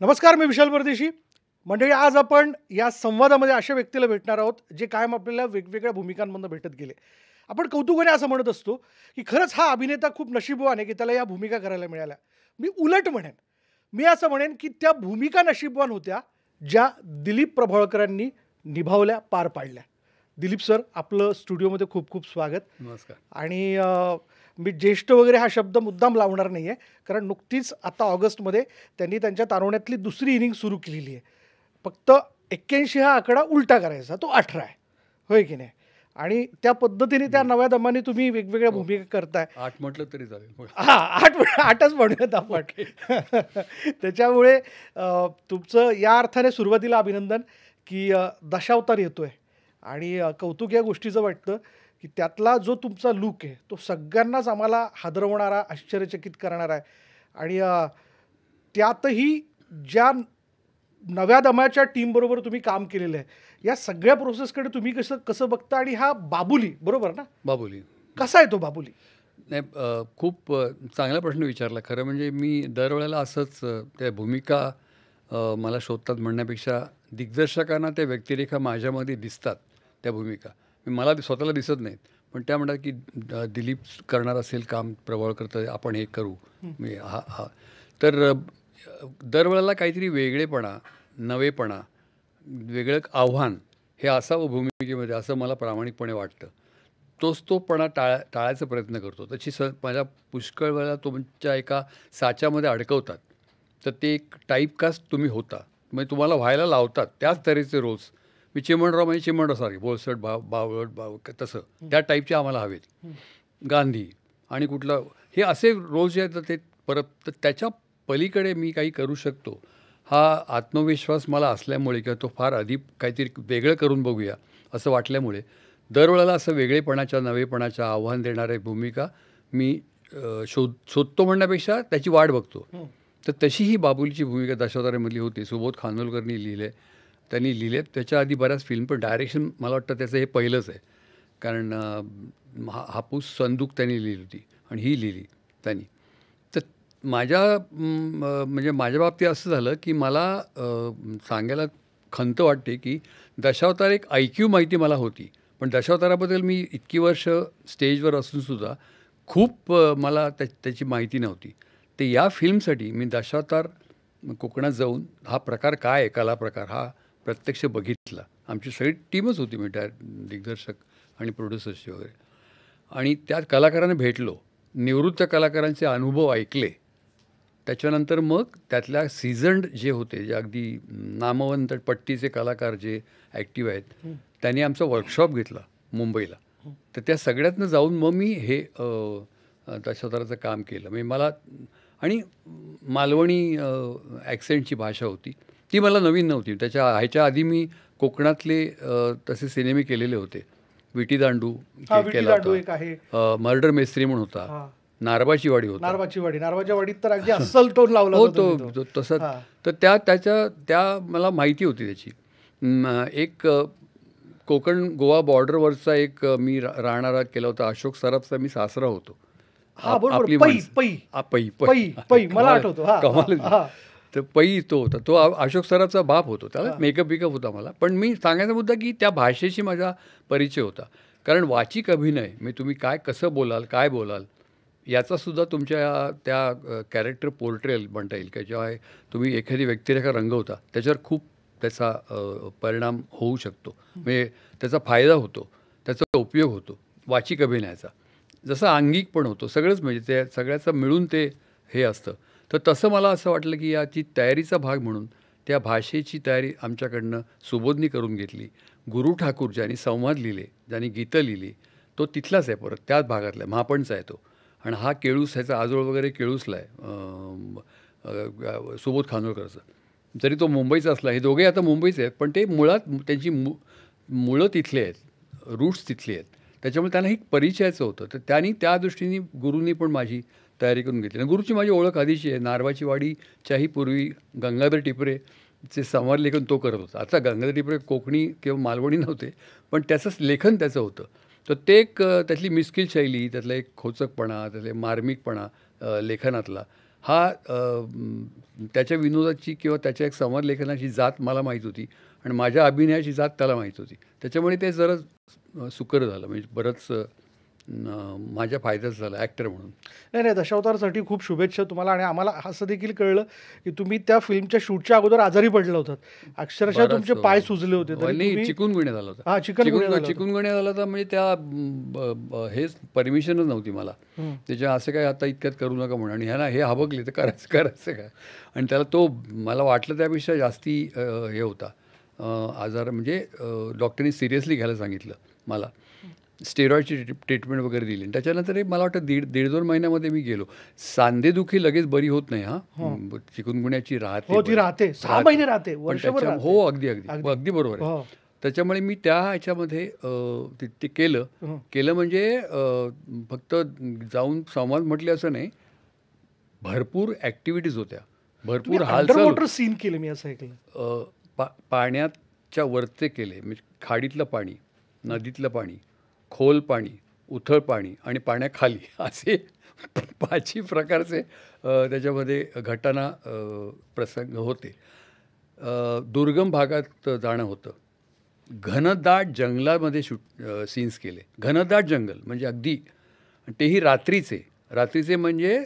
नमस्कार, मी विशाल परदेशी. मंडळी, आज आपण या संवादामध्ये अशा व्यक्तीला भेटणार आहोत, जे कायम आपल्याला वेगवेगळ्या भूमिकांमधून भेटत गेले. आपण कौतुकाने असं म्हणत असतो, की खरंच हा अभिनेता खूप नशीबवान आहे, की त्याला या भूमिका करायला मिळाल्या. मी उलट म्हणेन. मी असं म्हणेन, की त्या भूमिका नशीबवान होत्या, ज्या दिलीप प्रभावळकरांनी निभावल्या, पार पाडल्या. दिलीप सर, आपलं स्टुडिओमध्ये खूप खूप स्वागत. नमस्कार. आणि मी ज्येष्ठ वगैरे हा शब्द मुद्दाम लावणार नाही आहे, कारण नुकतीच आता ऑगस्टमध्ये त्यांनी त्यांच्या तारुण्यातली दुसरी इनिंग सुरू केलेली आहे. फक्त 81 हा आकडा उलटा करायचा, तो 18 आहे, होय की नाही? आणि त्या पद्धतीने त्या नव्या दमाने तुम्ही वेगवेगळ्या भूमिका करताय. 8 म्हटलं तरी चालेल. हां, 8च म्हणूयात आपण. त्याच्यामुळे तुमचं या अर्थाने सुरुवातीला अभिनंदन, की दशावतार येतोय. आणि कौतुक या गोष्टीचं वाटतं, की त्यातला जो तुमचा लूक आहे, तो सगळ्यांनाच आम्हाला हादरवणारा, आश्चर्यचकित करणारा आहे. आणि त्यातही ज्या नव्या दमाच्या टीमबरोबर तुम्ही काम केलेलं आहे, या सगळ्या प्रोसेसकडे तुम्ही कसं बघता? आणि हा बाबुली, बरोबर ना? बाबुली कसा आहे तो बाबुली? नाही, खूप चांगला प्रश्न विचारला. खरं म्हणजे मी दरवेळेला असंच त्या भूमिका मला शोधतात म्हणण्यापेक्षा दिग्दर्शकांना त्या व्यक्तिरेखा माझ्यामध्ये दिसतात. त्या भूमिका मला स्वतःला दिसत नाहीत, पण त्या म्हणतात की दिलीप करणार असेल काम, प्रभावळकर, तर आपण हे करू. मी हा तर दरवेळेला काहीतरी वेगळेपणा, नवेपणा, वेगळं आव्हान हे असावं भूमिकेमध्ये, असं मला प्रामाणिकपणे वाटतं. तोपणा टाळायचा प्रयत्न करतो. तशी माझ्या पुष्कळ वेळेला तुमच्या एका साच्यामध्ये अडकवतात. तर ते एक टाईपकास्ट तुम्ही होता, म्हणजे तुम्हाला व्हायला लावतात त्याच तऱ्हेचे रोल्स. मी चिमणराव म्हणजे चिमणरावसारखे बोलसट, बावळट तसं त्या टाईपचे आम्हाला हवेत. गांधी आणि कुठलं, हे असे रोल्स जे आहेत ते परत, तर त्याच्या पलीकडे मी काही करू शकतो हा आत्मविश्वास मला असल्यामुळे, किंवा तो फार अधिक काहीतरी वेगळं करून बघूया असं वाटल्यामुळे दरवेळेला असं वेगळेपणाच्या, नवेपणाच्या आव्हान देणाऱ्या भूमिका मी शोधतो म्हणण्यापेक्षा त्याची वाट बघतो. तर तशी ही बाबुलीची भूमिका दशावतारामधली होती. सुबोध खानोलकरनी त्यांनी लिहिले. त्याच्या आधी बऱ्याच फिल्म, पण डायरेक्शन मला वाटतं त्याचं हे पहिलंच आहे. कारण हापूस संदूक त्यांनी लिहिली होती आणि ही लिहिली त्यांनी. तर म्हणजे माझ्या बाबतीत असं झालं, की मला सांगायला खंत वाटते, की दशावतार एक IQ माहिती मला होती, पण दशावताराबद्दल मी इतकी वर्ष स्टेजवर असूनसुद्धा खूप मला त्याची माहिती नव्हती. तर या फिल्मसाठी मी दशावतार कोकणात जाऊन हा प्रकार काय आहे, कला प्रकार, हा प्रत्यक्ष बघितला. आमची सगळी टीमच होती, मी दिग्दर्शक आणि प्रोड्युसर्सची वगैरे. आणि त्या कलाकारांना भेटलो, निवृत्त कलाकारांचे अनुभव ऐकले. त्याच्यानंतर मग त्यातल्या सीझन्ड जे होते, जे अगदी नामवंत पट्टीचे कलाकार जे ॲक्टिव्ह आहेत, त्यांनी आमचा वर्कशॉप घेतला मुंबईला. तर त्या सगळ्यातनं जाऊन मग मी हे दशावताराचं काम केलं. म्हणजे मला, आणि मालवणी ॲक्सेंटची भाषा होती, ती मला नवीन नव्हती. ह्याच्या आधी मी कोकणातले तसे सिनेमे केलेले होते. विटी दांडू केला होता, मर्डर मेस्त्री म्हणून होता, नारबाची वाडी होता. नारबाच्या वाडीत तर अगदी अस्सल टोन लावला होतो तसं. तर त्या मला माहिती होती त्याची. एक कोकण गोवा बॉर्डरवरचा एक मी राहणारा केला होता, अशोक सराफचा मी सासरा होतो. आपली पै मला आठवतो. तर पै तो होता, तो अशोक सराफचा बाप होतो. त्याला मेकअप होता मला. पण मी सांगायचा मुद्दा, की त्या भाषेशी माझा परिचय होता. कारण वाचिक अभिनय, म्हणजे तुम्ही कसं बोलाल, काय बोलाल, याचासुद्धा तुमच्या त्या कॅरेक्टर पोर्ट्रेल म्हणता येईल, की जेव्हा तुम्ही एखादी व्यक्तिरेखा रंगवता त्याच्यावर खूप त्याचा परिणाम होऊ शकतो. म्हणजे त्याचा फायदा होतो, त्याचा उपयोग होतो वाचिक अभिनयाचा, जसं आंगिक पण होतो. सगळंच म्हणजे ते सगळ्याचं मिळून ते हे असतं. तर तसं मला असं वाटलं, की याची तयारीचा भाग म्हणून त्या भाषेची तयारी आमच्याकडनं सुबोधनी करून घेतली. गुरु ठाकूर ज्यांनी संवाद लिहिले, ज्यांनी गीतं लिहिली, तो तिथलाच आहे, परत त्याच भागातला आहे, महापणचा आहे तो. आणि हा केळूस, ह्याचा आजोळ वगैरे केळूसला आहे, सुबोध खानोलकरचा. जरी तो मुंबईचा असला, हे दोघे आता मुंबईचे आहेत, पण ते मुळात त्यांची मुळं तिथले आहेत, रूट्स तिथले आहेत. त्याच्यामुळे त्यांना ही परिचयाचं होतं. तर त्या दृष्टीने गुरूंनी पण माझी तयारी करून घेतली. आणि गुरुची माझी ओळख आधीची आहे. नारबाची वाडीच्याही पूर्वी गंगाधर टिपरेचे संवाद लेखन तो करत होता. आता गंगाधर टिपरे कोकणी किंवा मालवणी नव्हते, पण त्याचंच लेखन त्याचं होतं. तर ते एक त्यातली मिस्किल शैली, त्यातला एक खोचकपणा, त्यातले मार्मिकपणा लेखनातला, हा त्याच्या विनोदाची किंवा त्याच्या एक संवाद लेखनाची जात मला माहीत होती आणि माझ्या अभिनयाची जात त्याला माहीत होती. त्याच्यामुळे ते जरा सुकर झालं, म्हणजे बरंच माझ्या फायदाच झाला ॲक्टर म्हणून. नाही, नाही. दशावतारसाठी खूप शुभेच्छा तुम्हाला. आणि आम्हाला असं देखील कळलं, की तुम्ही त्या फिल्मच्या शूटच्या अगोदर आजारी पडला होतात. अक्षरशः तुमचे पाय सुजले होते. तरी नाही, तुम्ही चिकुनगुन्या झाला होता. हां, चिकनगुन्या झाला होता. चिकुनगुन्या झाला होता, म्हणजे त्या हेच परमिशनच नव्हती मला. हं. त्याच्या असं काय आता इतक्यात करू नका म्हणून, आणि ह्याला हे हबकले तर करायचं काय. आणि त्याला तो मला वाटलं त्यापेक्षा जास्ती हे होता आजार, म्हणजे डॉक्टरनी सिरियसली घ्यायला सांगितलं मला. स्टेरॉइडची ट्रीटमेंट वगैरे दिली. आणि त्याच्यानंतर मला वाटतं दीड 2 महिन्यामध्ये मी गेलो. सांधेदुखी लगेच बरी होत नाही. चिकुनगुन्याची राहते. हो, ती राहते. 6 महिने राहते, पण वर्षभर राहते. हो, अगदी अगदी बरोबर आहे. हो. त्याच्यामुळे मी त्या ह्याच्यामध्ये ते केलं. म्हणजे फक्त जाऊन संवाद म्हटले असं नाही, भरपूर ॲक्टिव्हिटीज होत्या, भरपूर हालचाल. अंडरवॉटर सीन केले मी असं ऐकलं. पाण्याच्या वरचे केले, म्हणजे खाडीतलं पाणी, नदीतलं पाणी, खोल पाणी, उथळ पाणी आणि पाण्याखाली असे 5ही प्रकारचे त्याच्यामध्ये घटना प्रसंग होते. दुर्गम भागात जाणं होतं. घनदाट जंगलामध्ये सीन्स केले. घनदाट जंगल म्हणजे अगदी, तेही रात्रीचे म्हणजे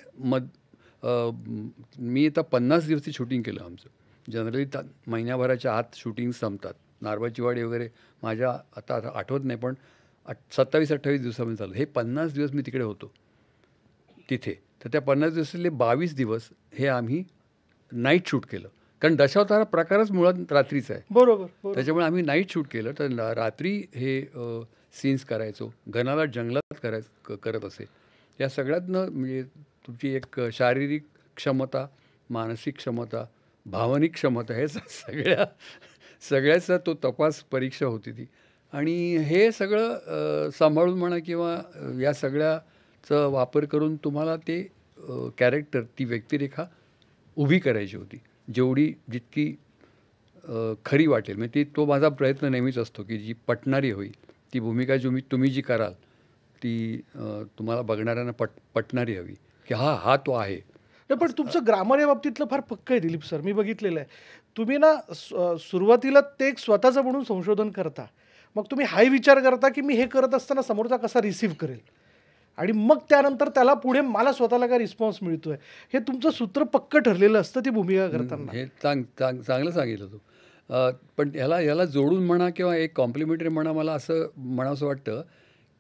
मी आता 50 दिवसची शूटिंग केलं आमचं. जनरली महिन्याभराच्या आत शूटिंग संपतात. नारबाचीवाडी वगैरे माझ्या आता आठवत नाही, पण 27-28 दिवसामध्ये झालं. हे 50 दिवस मी तिकडे होतो तिथे. तर त्या 50 दिवसातले 22 दिवस हे आम्ही नाईट शूट केलं, कारण दशावतार प्रकारच मुळात रात्रीचा आहे. बरोबर. त्याच्यामुळे आम्ही नाईट शूट केलं. तर रात्री हे सीन्स करायचो, घनादाट जंगलात करत असे. या सगळ्यातनं म्हणजे तुमची एक शारीरिक क्षमता, मानसिक क्षमता, भावनिक क्षमता, हे सगळ्याचा तो तपास परीक्षा होती ती. आणि हे सगळं सांभाळून म्हणा किंवा या सगळ्याचा वापर करून तुम्हाला ते कॅरेक्टर, ती व्यक्तिरेखा उभी करायची होती, जितकी खरी वाटेल. म्हणजे तो माझा प्रयत्न नेहमीच असतो की जी पटणारी होईल, ती भूमिका तुम्ही जी कराल ती तुम्हाला बघणाऱ्यांना पटणारी हवी, की हा तो आहे. नाही, पण तुमचं ग्रामर या बाबतीतलं फार पक्कं आहे दिलीप सर, मी बघितलेलं आहे. तुम्ही ना सुरुवातीला ते एक स्वतःचं म्हणून संशोधन करता. मग तुम्ही हाही विचार करता, की मी हे करत असताना समोरचा कसा रिसीव्ह करेल, आणि मग त्यानंतर त्याला पुढे मला स्वतःला काय रिस्पॉन्स मिळतोय, हे तुमचं सूत्र पक्कं ठरलेलं असतं ती भूमिका करताना. हे चांगलं सांगितलं तू. पण ह्याला जोडून म्हणा किंवा एक कॉम्प्लिमेंटरी म्हणा, मला असं म्हणावंसं वाटतं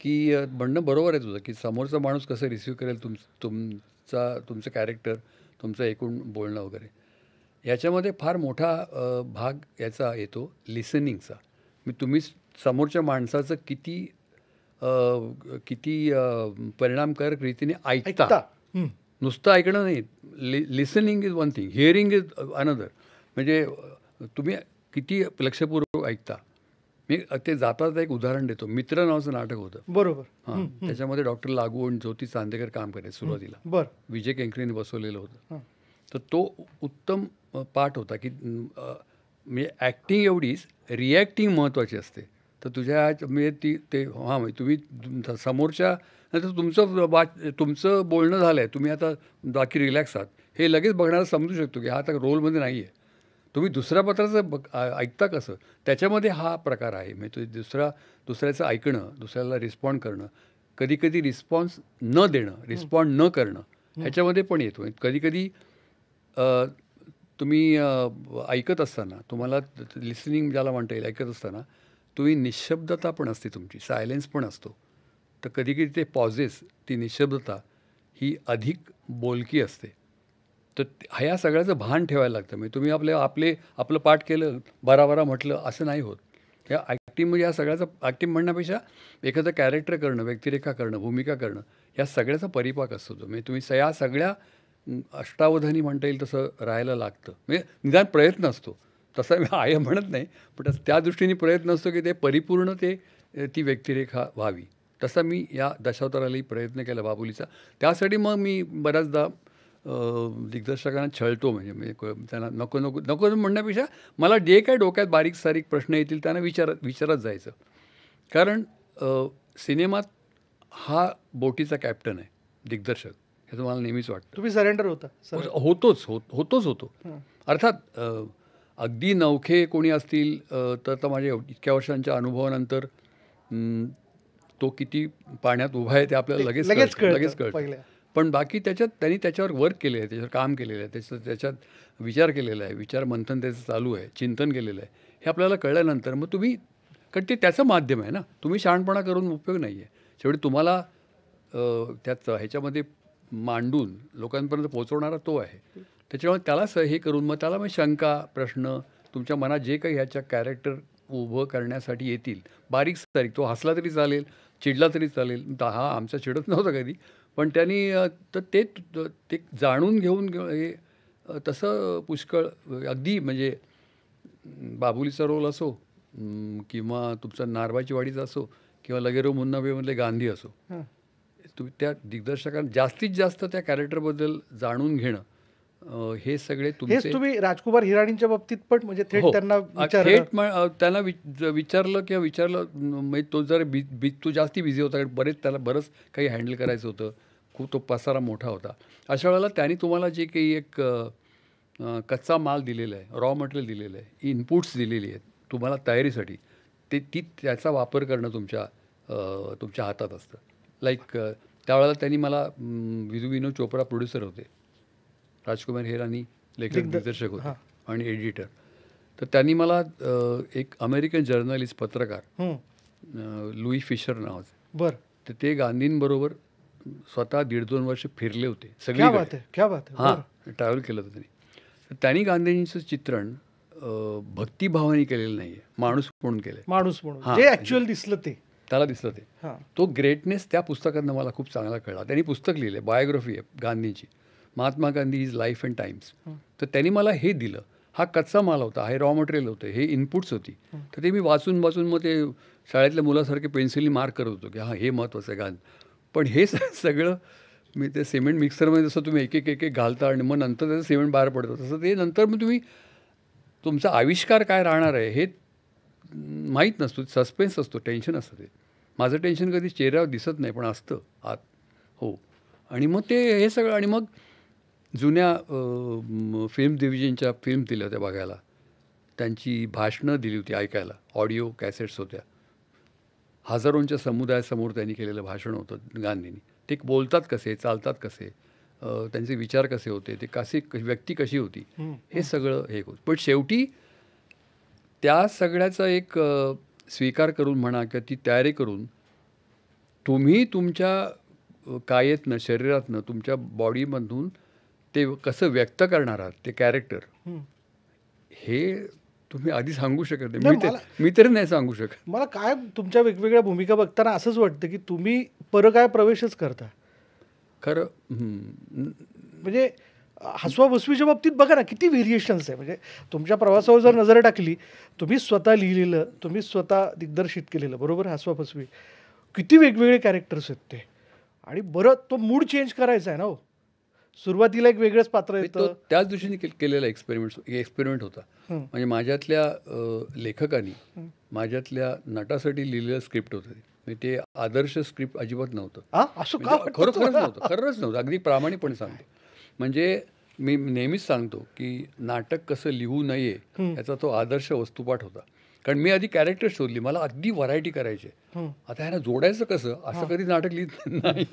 की म्हणणं बरोबर आहे तुझं, की समोरचा माणूस कसं रिसीव्ह करेल तुमचं कॅरेक्टर, तुमचं एकूण बोलणं वगैरे. याच्यामध्ये फार मोठा भाग याचा येतो लिसनिंगचा. तुम्ही समोरच्या माणसाचं किती परिणामकारक रीतीने ऐकता. नुसतं ऐकणं नाही, listening is one thing, hearing is another. म्हणजे तुम्ही किती लक्षपूर्वक ऐकता. मी ते जाता एक उदाहरण देतो. मित्र नावाचं नाटक होतं. बरोबर. त्याच्यामध्ये डॉक्टर लागू आणि ज्योती चांदेकर काम करायचे सुरुवातीला. विजय केंकरेने बसवलेलं होतं. तर तो उत्तम पाठ होता, की म्हणजे ॲक्टिंग एवढीच, रिॲक्टिंग महत्त्वाची असते. तर तुझ्या म्हणजे तुम्ही समोरच्या, नंतर तुमचं बोलणं झालं आहे, तुम्ही आता बाकी रिलॅक्स आहात, हे लगेच बघणारा समजू शकतो की हा आता रोलमध्ये नाही आहे. तुम्ही दुसऱ्या पत्राचं ऐकता कसं, त्याच्यामध्ये हा प्रकार आहे. म्हणजे दुसऱ्याचं ऐकणं, दुसऱ्याला रिस्पॉन्ड करणं, कधीकधी रिस्पॉन्स न देणं, रिस्पॉन्ड न करणं, ह्याच्यामध्ये पण येतो. कधीकधी तुम्ही ऐकत असताना, तुम्हाला लिसनिंग ज्याला म्हणता येईल, ऐकत असताना तुम्ही निशब्दता पण असते, तुमची सायलेन्स पण असतो. तर कधीकधी ते पॉझेस, ती निशब्दता ही अधिक बोलकी असते. तर ह्या सगळ्याचं भान ठेवायला लागतं. म्हणजे तुम्ही आपलं पाठ केलं, बारा म्हटलं, असं नाही होत. या ॲक्टिंग म्हणजे या सगळ्याचं, ॲक्टिंग म्हणण्यापेक्षा एखादं कॅरेक्टर करणं, व्यक्तिरेखा करणं, भूमिका करणं, या सगळ्याचा परिपाक असतो तो. म्हणजे तुम्ही या सगळ्या अष्टावधानी म्हणता येईल तसं राहायला लागतं. म्हणजे निदान प्रयत्न असतो तसा, मी आहे म्हणत नाही, पण त्या दृष्टीने प्रयत्न असतो की ते परिपूर्ण ती व्यक्तिरेखा व्हावी. तसा मी या दशावतारालाही प्रयत्न केला बाबुलीचा. त्यासाठी मग मी बऱ्याचदा दिग्दर्शकांना छळतो. म्हणजे त्यांना नको म्हणण्यापेक्षा मला जे काय डोक्यात बारीक सारीक प्रश्न येतील त्यांना विचारत जायचं. कारण सिनेमात हा बोटीचा कॅप्टन आहे दिग्दर्शक, ह्याचं मला नेहमीच वाटतं. तुम्ही सरेंडर होता होतो. अर्थात अगदी नवखे कोणी असतील तर माझ्या इतक्या वर्षांच्या अनुभवानंतर तो किती पाण्यात उभा आहे ते आपल्याला लगेच कळतं. पहिल्या. पण बाकी त्यांनी त्याच्यावर वर्क केले आहे, त्याच्यावर काम केलेलं आहे, त्याच्यात विचार केलेला आहे, विचार मंथन त्याचं चालू आहे, चिंतन केलेलं आहे, हे आपल्याला कळल्यानंतर मग तुम्ही, कारण ते त्याचं माध्यम आहे ना, तुम्ही शहाणपणा करून उपयोग नाही आहे. शेवटी तुम्हाला त्यात ह्याच्यामध्ये मांडून लोकांपर्यंत पोहोचवणारा तो आहे. त्याच्यामुळे त्याला हे करून मग त्याला मग शंका, प्रश्न, तुमच्या मनात जे काही ह्याच्या कॅरेक्टर उभं करण्यासाठी येतील, बारीक सारीक, तो हसला तरी चालेल, चिडला तरी चालेल. हा आमचा चिडत नव्हता कधी, पण त्यांनी तर ते जाणून घेऊन हे तसं पुष्कळ, अगदी म्हणजे बाबुलीचा रोल असो किंवा तुमचा नारबाची वाडीचा असो किंवा लगेरो मुन्नाबेमधले गांधी असो, तुम्ही त्या दिग्दर्शकांना जास्तीत जास्त त्या कॅरेक्टरबद्दल जाणून घेणं, हे सगळे तुमचे. तुम्ही राजकुमार हिराणींच्या बाबतीत पण म्हणजे थेट त्यांना त्यांना विचारलं म्हणजे तो जर तो जास्ती बिझी होता, कारण बरंच काही हँडल करायचं होतं, खूप तो पसारा मोठा होता. अशा वेळेला त्यांनी तुम्हाला जे काही एक कच्चा माल दिलेला आहे, रॉ मटेरियल दिलेलं आहे, इनपुट्स दिलेली आहेत तुम्हाला तयारीसाठी, त्याचा वापर करणं तुमच्या हातात असतं. लाईक त्यावेळेला त्यांनी मला विनोद चोप्रा प्रोड्युसर होते, राजकुमार हिरानी लेखक दिग्दर्शक होते आणि एडिटर. तर त्यांनी मला एक अमेरिकन जर्नलिस्ट, पत्रकार लुई फिशर नावाचे, बरं, तर ते गांधींबरोबर स्वतः 1.5-2 वर्ष फिरले होते सगळीकडे. हां, ट्रॅव्हल केलं होतं त्यांनी. तर त्यांनी गांधींचं चित्रण भक्तिभावाने केलेलं नाही आहे, माणूस म्हणून केलं, माणूस म्हणून जे ॲक्च्युअल दिसलं त्याला दिसलं ते. तो ग्रेटनेस त्या पुस्तकातनं मला खूप चांगला कळला. त्यांनी पुस्तक लिहिलं, बायोग्राफी आहे गांधींची, Mahatma Gandhi is life and times. तर त्यांनी मला हे दिलं. हा कच्चा माल होता, हे रॉ मटेरियल होतं, हे इनपुट्स होती. तर ते मी वाचून मग ते शाळेतल्या मुलासारखे पेन्सिलनी मार्क करत होतो की हे महत्त्वाचं आहे गांधी. पण हे सगळं मी ते सिमेंट मिक्सरमध्ये जसं तुम्ही एक एक घालता आणि मग नंतर त्याचं सिमेंट बाहेर पडतं, तसं ते नंतर मग तुम्ही तुमचा आविष्कार काय राहणार आहे हे माहीत नसतो. सस्पेन्स असतो, टेन्शन असतं. ते माझं टेन्शन कधी चेहऱ्यावर दिसत नाही, पण असतं आत. हो. आणि मग ते हे सगळं, आणि मग जुन्या फिल्म डिव्हिजनच्या फिल्म दिल्या होत्या बघायला, त्यांची भाषणं दिली होती ऐकायला, ऑडिओ कॅसेट्स होत्या. हजारोंच्या समुदायासमोर त्यांनी केलेलं भाषण होतं गांधींनी. ते बोलतात कसे, चालतात कसे, त्यांचे विचार कसे होते, ते व्यक्ती कशी होती, हे सगळं हे होतं. पण शेवटी त्या सगळ्याचा एक स्वीकार करून म्हणा किंवा ती तयारी करून तुम्ही तुमच्या कायेतनं, शरीरातनं, तुमच्या बॉडीमधून ते कसं व्यक्त करणार आहात, ते कॅरेक्टर, हे तुम्ही आधी सांगू शकत नाही. मी तरी नाही सांगू शकत. मला काय तुमच्या वेगवेगळ्या भूमिका बघताना असंच वाटतं की तुम्ही परकाय प्रवेशच करता खरं. म्हणजे हसवाबसवीच्या बाबतीत बघा ना किती व्हेरिएशन्स आहे. म्हणजे तुमच्या प्रवासावर जर नजर टाकली, तुम्ही स्वतः लिहिलेलं, तुम्ही स्वतः दिग्दर्शित केलेलं, बरोबर, हसवाबसवी, किती वेगवेगळे कॅरेक्टर्स आहेत ते. आणि बरं तो मूड चेंज करायचा आहे ना. सुरुवातीला एक वेगळंच पात्र येतं. त्याच दिवशीने केलेला एक्सपेरिमेंट होता. म्हणजे माझ्यातल्या लेखकांनी माझ्यातल्या नटासाठी लिहिलेलं स्क्रिप्ट होतं. म्हणजे ते आदर्श स्क्रिप्ट अजिबात नव्हतं. खरंच नव्हतं. अगदी प्रामाणिकपणे सांगतो. म्हणजे मी नेहमीच सांगतो की नाटक कसं लिहू नये याचा तो आदर्श वस्तुपाठ होता. कारण मी आधी कॅरेक्टर शोधली, मला अगदी व्हरायटी करायची. आता ह्याला जोडायचं कसं, असं कधी नाटक लिहित नाही.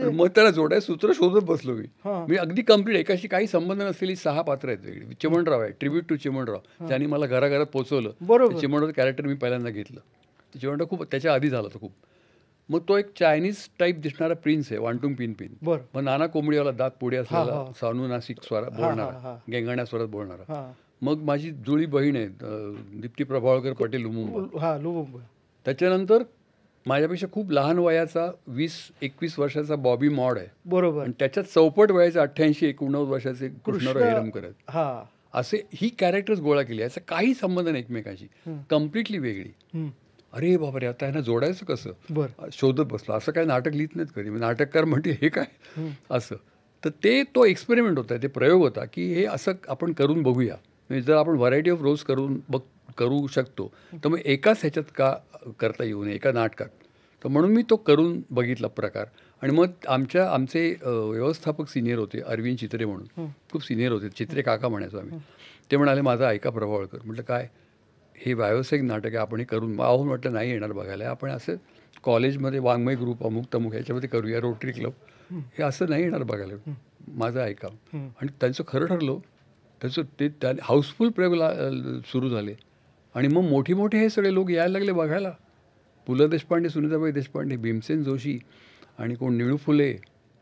मग त्याला जोडायचं सूत्र शोधत बसलो मी अगदी कम्प्लीट. एकाशी काही संबंध नसलेली 6 पात्र आहेत वेगळी. चिमणराव आहे, ट्रिब्यूट टू चिमणराव, ज्यांनी मला घराघरात पोचवलं. चिमणराव कॅरेक्टर मी पहिल्यांदा घेतलं. चिमणराव खूप त्याच्या आधी झाला तो खूप. मग तो एक चायनीज टाईप दिसणारा प्रिन्स आहे, वांटून पिन. मग नाना कोंबडीवाला, दात पुढे असलेला, सानू नाशिक स्वरात बोलणारा, गेंगाण्या स्वरात बोलणारा. मग माझी जुळी बहीण आहे दीप्ती प्रभावळकर पटेल, लुमुंबई. त्याच्यानंतर माझ्यापेक्षा खूप लहान वयाचा 20-21 वर्षाचा बॉबी मॉड आहे, बरोबर. आणि त्याच्यात चौपट वयाचे 88-89 वर्षाचे कृष्णराव हेरमकर आहेत. असे ही कॅरेक्टर्स गोळा केली. याचा काही संबंध नाही एकमेकांशी, कम्प्लिटली वेगळी. अरे बापरे, आता यांना जोडायचं कसं शोधत बसलो. असं काय नाटक लिहित नाहीत कधी. नाटककार म्हणते हे काय असं. तर तो एक्सपेरिमेंट होता, ते प्रयोग होता की हे असं आपण करून बघूया. म्हणजे जर आपण व्हरायटी ऑफ रोल्स करू शकतो तर मग एकाच ह्याच्यात का करता येऊ नये, एका नाटकात. तर म्हणून मी तो करून बघितला प्रकार. आणि मग आमचे व्यवस्थापक सिनियर होते, अरविंद चित्रे म्हणून, खूप सिनियर होते, चित्रे काका म्हणायचो आम्ही. ते म्हणाले, माझा ऐका प्रभावळकर. म्हटलं काय, हे व्यावसायिक नाटक आहे, आपण हे करून अहो म्हटलं नाही येणार बघायला, आपण असं कॉलेजमध्ये वाङ्मय ग्रुप अमुक तमुक ह्याच्यामध्ये करूया, रोटरी क्लब, हे असं नाही येणार बघायला, माझं ऐका. आणि त्यांचं खरं ठरलं. त्या हाऊसफुल प्रयोग सुरू झाले. आणि मग मोठे हे सगळे लोक यायला लागले बघायला. पु ल देशपांडे, सुनीताबाई देशपांडे, भीमसेन जोशी आणि कोण निळू फुले,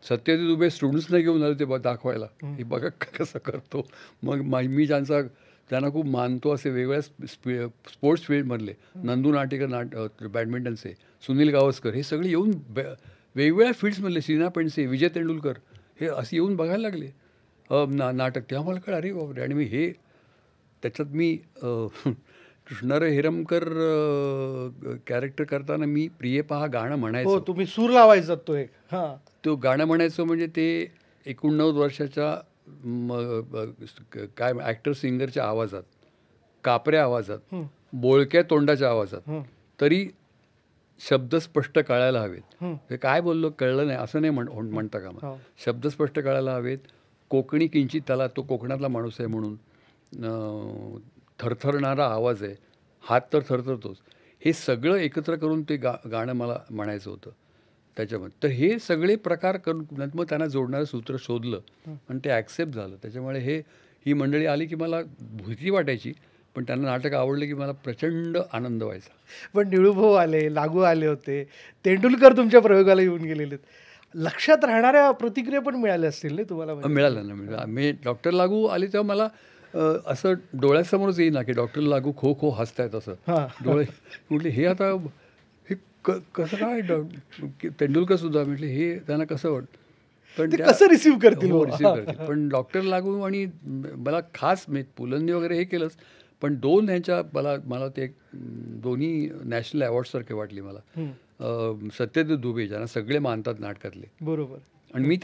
सत्यजित दुबे स्टुडंट्सना घेऊन आले ते दाखवायला, हे बघा कसं करतो. मग मी त्यांना खूप मानतो असे वेगवेगळ्या स्पोर्ट्स फील्डमधले नंदू नाटेकर बॅडमिंटनचे, सुनील गावस्कर, हे सगळे येऊन वेगवेगळ्या फील्ड्समधले, शीना पेंडसे, विजय तेंडुलकर, हे असे येऊन बघायला लागले नाटक. तेव्हा मला कळलं, अरे बापरे. आणि मी त्याच्यात कृष्णराव हिरमकर कॅरेक्टर करताना मी प्रिये पहा गाणं म्हणायचो. तुम्ही सूर लावायचा तो एक. तो गाणं म्हणायचो म्हणजे ते 89 वर्षाच्या काय ॲक्टर सिंगरच्या आवाजात, कापऱ्या आवाजात, बोळक्या तोंडाच्या आवाजात, तरी शब्द स्पष्ट कळायला हवेत. ते काय बोललो कळलं नाही असं नाही म्हणता का मग, शब्द स्पष्ट कळायला हवेत. कोकणी किंचित, त्याला तो कोकणातला माणूस आहे म्हणून थरथरणारा आवाज आहे, हात तर थरथरतोच. हे सगळं एकत्र करून ते गाणं मला म्हणायचं होतं त्याच्यामध्ये. तर हे सगळे प्रकार करून मग त्यांना जोडणारं सूत्र शोधलं आणि ते ॲक्सेप्ट झालं. त्याच्यामुळे ही मंडळी आली की मला भीती वाटायची, पण त्यांना नाटक आवडलं की मला प्रचंड आनंद व्हायचा. पण निळूभाऊ आले, लागू आले होते, तेंडुलकर तुमच्या प्रयोगाला येऊन गेलेले, लक्षात राहणाऱ्या प्रतिक्रिया पण मिळाल्या असतील ना तुम्हाला? मिळालं ना. मी डॉक्टर लागू आले तेव्हा मला असं डोळ्यासमोरच येईना की डॉक्टर लागू खो खो हसतायत असं. डोळे म्हटले हे आता हे कसं काय, तेंडुलकर सुद्धा म्हटले हे त्यांना कसं वाटतं, पण कसं रिसिव्ह करतील. पण डॉक्टर लागू आणि मला खास पुलंनी वगैरे हे केलंच, पण दोन ह्यांच्या मला ते दोन्ही नॅशनल अवॉर्डसारखे वाटली मला. सत्यजित दुबे, ज्यांना सगळे मानतात नाटकातले, बरोबर. आणि मी